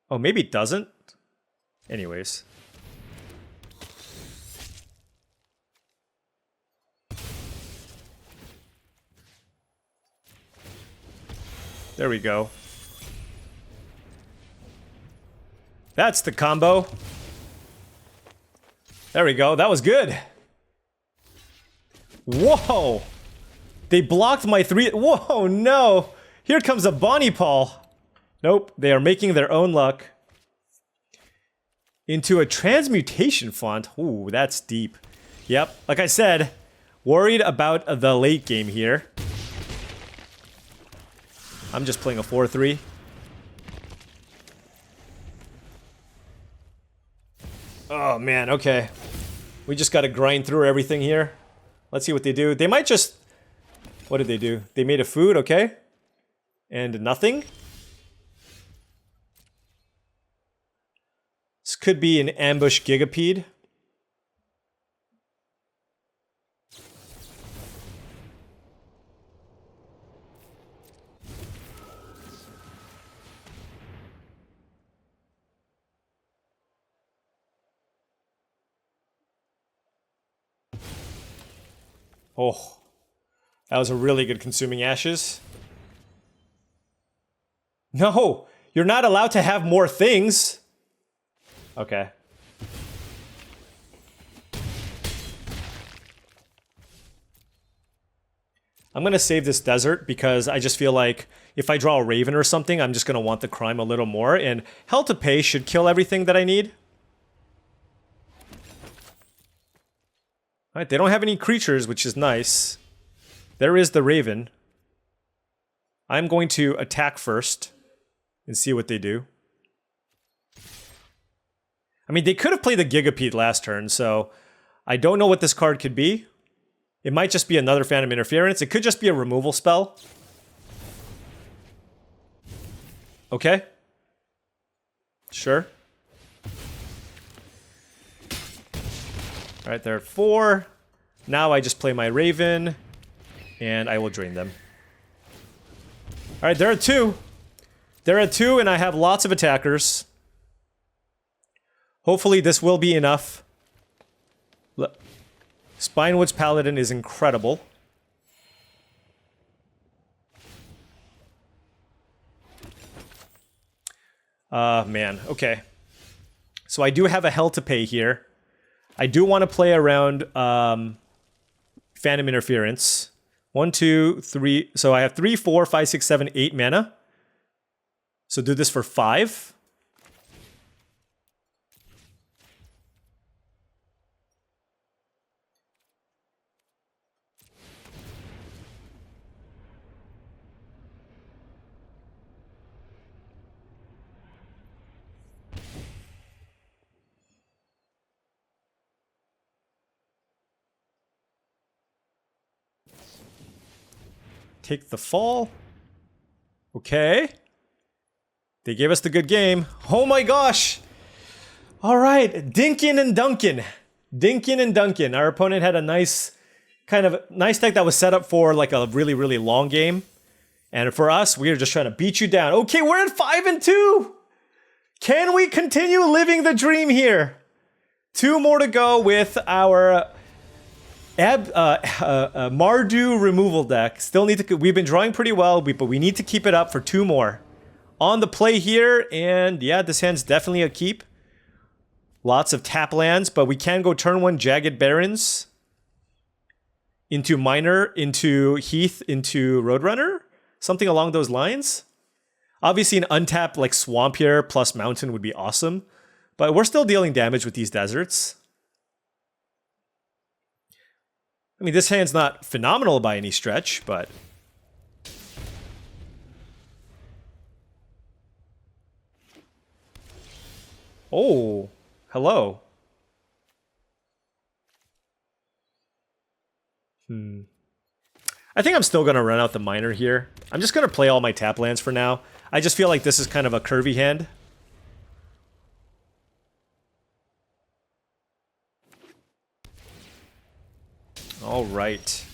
Oh, maybe it doesn't. Anyways. There we go. That's the combo. There we go. That was good. Whoa! They blocked my 3. Whoa, no! Here comes a Bonnie Paul. Nope, they are making their own luck. Into a transmutation font. Ooh, that's deep. Yep, like I said, worried about the late game here. I'm just playing a 4-3. Oh man, okay. We just gotta grind through everything here. Let's see what they do. They might just... What did they do? They made a food, okay. And nothing. This could be an ambush gigapede. Oh, that was a really good consuming ashes. No, you're not allowed to have more things. Okay. I'm gonna save this desert because I just feel like if I draw a Raven or something, I'm just gonna want the crime a little more, and Hell to Pay should kill everything that I need. Alright, they don't have any creatures, which is nice. There is the Raven. I'm going to attack first and see what they do. I mean, they could have played the Gigapede last turn, so I don't know what this card could be. It might just be another Phantom Interference. It could just be a removal spell. Okay. Sure. Alright, they're at 4. Now I just play my Raven, and I will drain them. Alright, they're at 2. They're at 2, and I have lots of attackers. Hopefully this will be enough. Spinewood's Paladin is incredible. Man, okay. So I do have a Hell to Pay here. I do want to play around Phantom Interference. 1, 2, 3. So I have 3, 4, 5, 6, 7, 8 mana. So do this for 5. Take the fall. Okay. They gave us the good game. Oh my gosh! Alright, Dinkin and Duncan. Dinkin and Duncan. Our opponent had a nice deck that was set up for like a really, really long game. And for us, we are just trying to beat you down. Okay, we're at 5-2! Can we continue living the dream here? 2 more to go with our Mardu removal deck. Still need to... We've been drawing pretty well, but we need to keep it up for 2 more. On the play here, and yeah, this hand's definitely a keep. Lots of tap lands, but we can go turn 1 Jagged Barrens into Miner, into Heath, into Roadrunner. Something along those lines. Obviously an untapped like Swamp here plus Mountain would be awesome. But we're still dealing damage with these deserts. I mean, this hand's not phenomenal by any stretch, but... Oh, Hello. I think I'm still going to run out the miner here. I'm just going to play all my tap lands for now. I just feel like this is kind of a curvy hand. All right.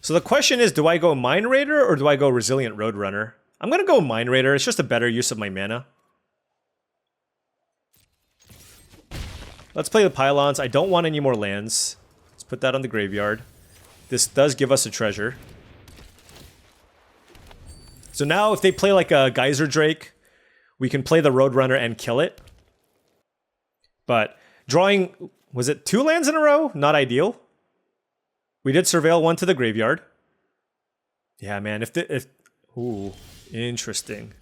So the question is, do I go Mine Raider or do I go Resilient Roadrunner? I'm going to go Mine Raider. It's just a better use of my mana. Let's play the pylons. I don't want any more lands. Let's put that on the graveyard. This does give us a treasure. So now if they play like a Geyser Drake, we can play the Roadrunner and kill it. But drawing, was it 2 lands in a row? Not ideal. We did Surveil 1 to the graveyard. Yeah, man, ooh, interesting.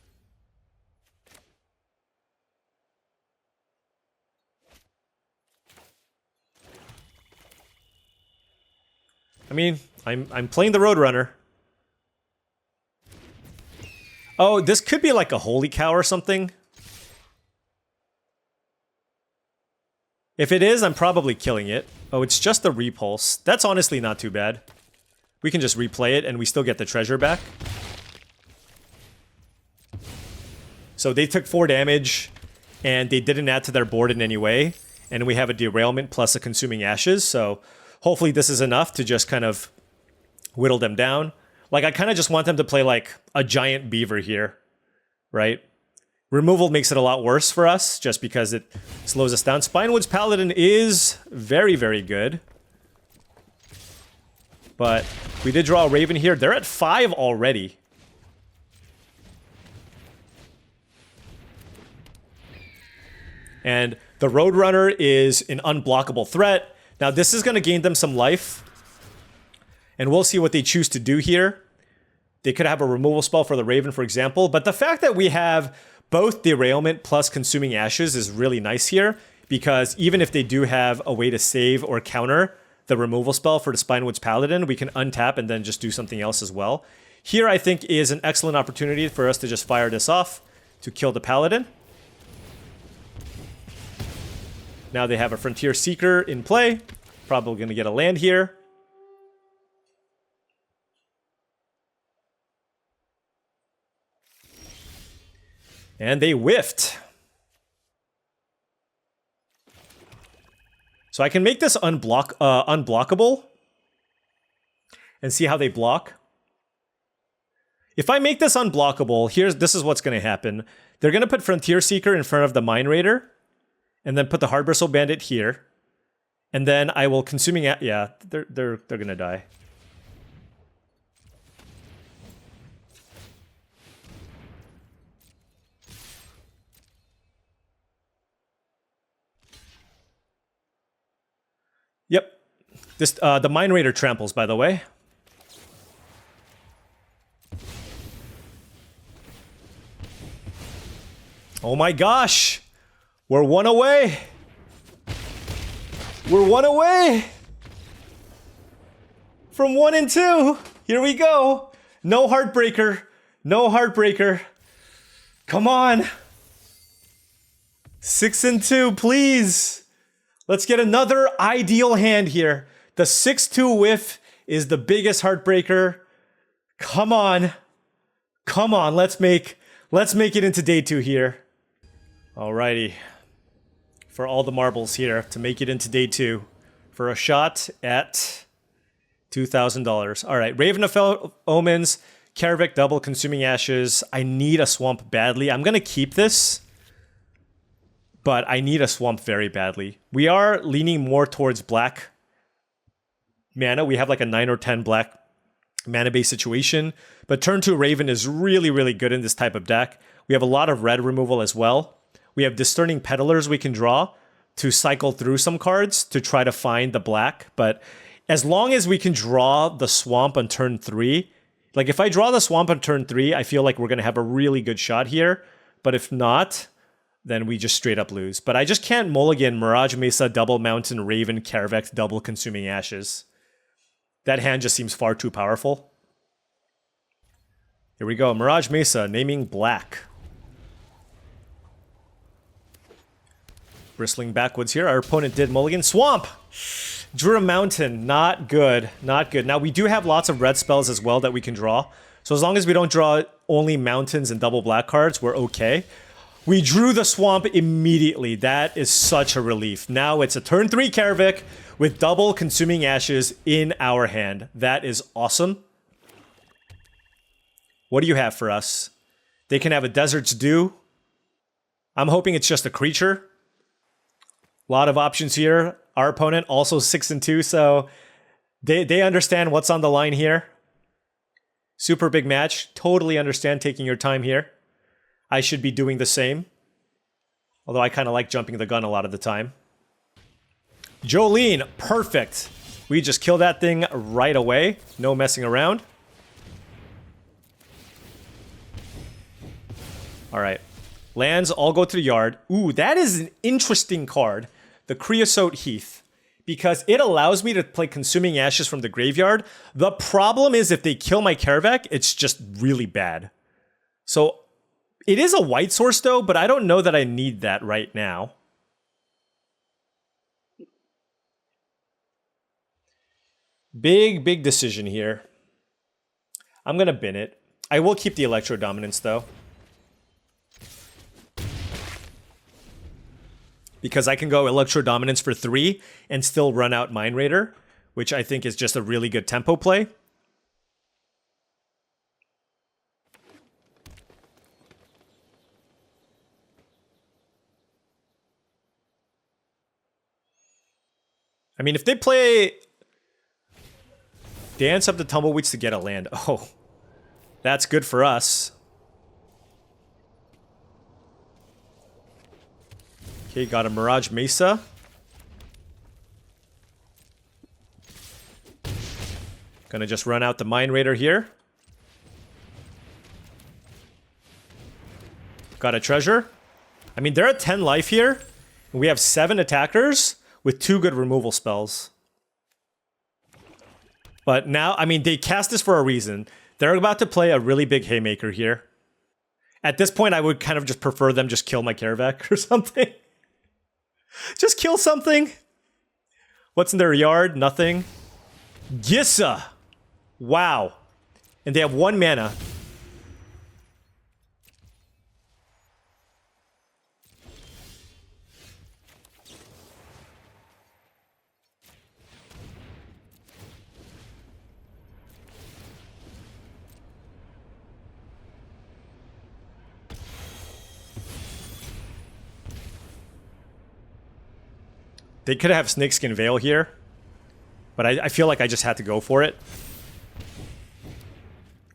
I mean, I'm playing the Roadrunner. Oh, this could be like a Holy Cow or something. If it is, I'm probably killing it. Oh, it's just the Repulse. That's honestly not too bad. We can just replay it and we still get the treasure back. So they took 4 damage and they didn't add to their board in any way. And we have a Derailment plus a Consuming Ashes. So hopefully this is enough to just kind of whittle them down. Like, I kind of just want them to play like a giant beaver here, right? Removal makes it a lot worse for us just because it slows us down. Spinewood's Paladin is very, very good. But we did draw a Raven here. They're at 5 already. And the Roadrunner is an unblockable threat. Now, this is going to gain them some life. And we'll see what they choose to do here. They could have a removal spell for the Raven, for example. But the fact that we have both Derailment plus Consuming Ashes is really nice here. Because even if they do have a way to save or counter the removal spell for the Spinewood's Paladin, we can untap and then just do something else as well. Here, I think, is an excellent opportunity for us to just fire this off to kill the Paladin. Now they have a Frontier Seeker in play. Probably going to get a land here. And they whiffed. So I can make this unblockable and see how they block. If I make this unblockable, this is what's going to happen. They're going to put Frontier Seeker in front of the Mine Raider and then put the Hard Bristle Bandit here. And then I will Consuming... Yeah, they're going to die. Yep. This the Mine Raider tramples, by the way. Oh my gosh! We're 1 away! We're 1 away! From 1 and 2! Here we go! No Heartbreaker! No Heartbreaker! Come on! 6 and 2, please! Let's get another ideal hand here. The 6-2 whiff is the biggest heartbreaker. Come on. Come on, let's make it into day 2 here. Alrighty. For all the marbles here to make it into day 2. For a shot at $2,000. Alright, Raven of Omens, Kaervek double Consuming Ashes. I need a swamp badly. I'm gonna keep this. But I need a swamp very badly. We are leaning more towards black mana. We have like a 9 or 10 black mana-based situation. But turn 2 Raven is really, really good in this type of deck. We have a lot of red removal as well. We have Discerning Peddlers we can draw to cycle through some cards to try to find the black. But as long as we can draw the swamp on turn 3, like if I draw the swamp on turn 3, I feel like we're going to have a really good shot here. But if not, then we just straight up lose. But I just can't mulligan Mirage Mesa, Double Mountain, Raven, Kaervek, double Consuming Ashes. That hand just seems far too powerful. Here we go. Mirage Mesa, naming black. Bristling backwoods here. Our opponent did mulligan. Swamp! Drew a mountain. Not good. Not good. Now, we do have lots of red spells as well that we can draw. So as long as we don't draw only mountains and double black cards, we're okay. We drew the swamp immediately. That is such a relief. Now it's a turn 3 Kaervek with double consuming ashes in our hand. That is awesome. What do you have for us? They can have a Desert's Dew. I'm hoping it's just a creature. A lot of options here. Our opponent also 6-2, so they understand what's on the line here. Super big match. Totally understand taking your time here. I should be doing the same. Although I kind of like jumping the gun a lot of the time. Jolene, perfect. We just kill that thing right away. No messing around. All right. Lands all go to the yard. Ooh, that is an interesting card. The Creosote Heath. Because it allows me to play Consuming Ashes from the graveyard. The problem is if they kill my Kaervek, it's just really bad. So, it is a white source though, but I don't know that I need that right now. Big decision here. I'm gonna bin it. I will keep the Electro Dominance though. Because I can go Electro Dominance for 3 and still run out Mind Raider, which I think is just a really good tempo play. I mean, if they play Dance Up the Tumbleweeds to get a land, oh, that's good for us. Okay, got a Mirage Mesa. Gonna just run out the Mind Raider here. Got a treasure. I mean, they're at 10 life here. And we have 7 attackers with 2 good removal spells. But now, I mean, they cast this for a reason. They're about to play a really big Haymaker here. At this point, I would kind of just prefer them just kill my Kaervek or something. Just kill something. What's in their yard? Nothing. Gissa. Wow. And they have 1 mana. They could have Snakeskin Veil here, but I feel like I just had to go for it.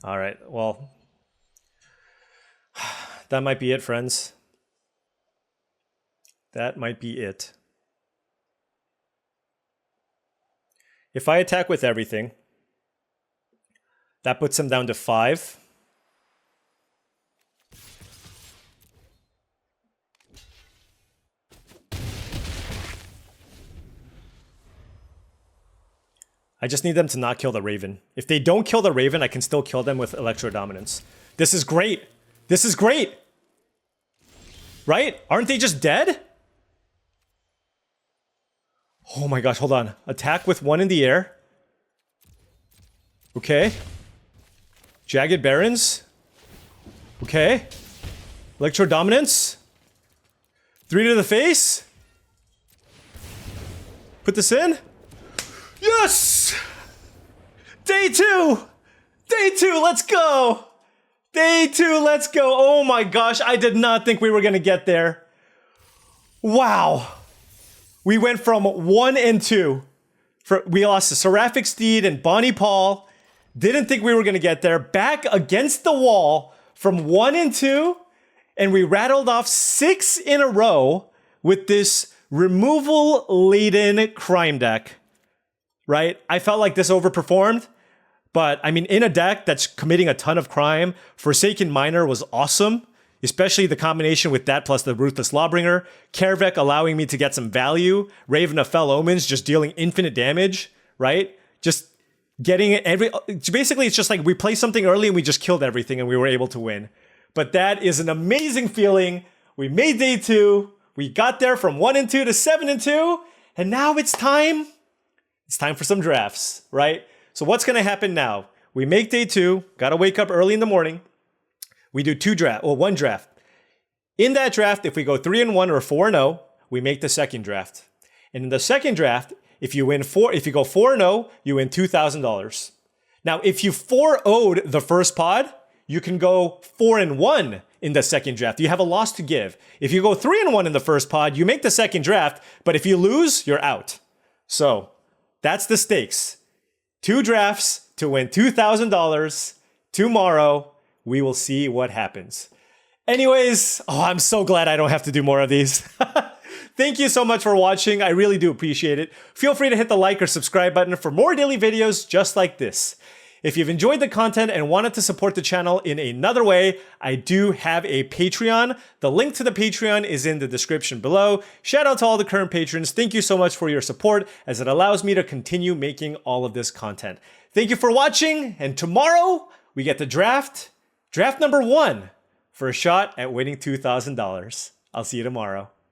All right, well, that might be it, friends. That might be it. If I attack with everything, that puts him down to 5. I just need them to not kill the Raven. If they don't kill the Raven, I can still kill them with Electro Dominance. This is great. This is great. Right? Aren't they just dead? Oh my gosh, hold on. Attack with 1 in the air. Okay. Jagged Barons. Okay. Electro Dominance. 3 to the face. Put this in. Yes! Day 2! Day 2, let's go! Day 2, let's go! Oh my gosh, I did not think we were gonna get there. Wow. We went from 1 and 2. We lost to Seraphic Steed and Bonnie Paul. Didn't think we were gonna get there. Back against the wall from 1 and 2. And we rattled off 6 in a row with this removal-laden crime deck. Right? I felt like this overperformed, but I mean, in a deck that's committing a ton of crime, Forsaken Miner was awesome, especially the combination with that plus the Ruthless Lawbringer, Kaervek allowing me to get some value, Raven of Fell Omens just dealing infinite damage, right? Just getting basically it's just like we play something early and we just killed everything and we were able to win. But that is an amazing feeling. We made day 2. We got there from 1 and 2 to 7 and 2. And now it's time. It's time for some drafts, right? So what's going to happen now? We make day 2. Got to wake up early in the morning. We do one draft. In that draft, if we go 3 and 1 or 4 and 0, we make the second draft. And in the second draft, if you go 4 and 0, you win $2,000. Now, if you 4-0'd the first pod, you can go 4 and 1 in the second draft. You have a loss to give. If you go 3 and 1 in the first pod, you make the second draft, but if you lose, you're out. So that's the stakes. 2 drafts to win $2,000 tomorrow. We will see what happens. Anyways, I'm so glad I don't have to do more of these. Thank you so much for watching. I really do appreciate it. Feel free to hit the like or subscribe button for more daily videos just like this. If you've enjoyed the content and wanted to support the channel in another way, I do have a Patreon. The link to the Patreon is in the description below. Shout out to all the current patrons. Thank you so much for your support as it allows me to continue making all of this content. Thank you for watching, and tomorrow we get the draft number 1 for a shot at winning $2,000. I'll see you tomorrow.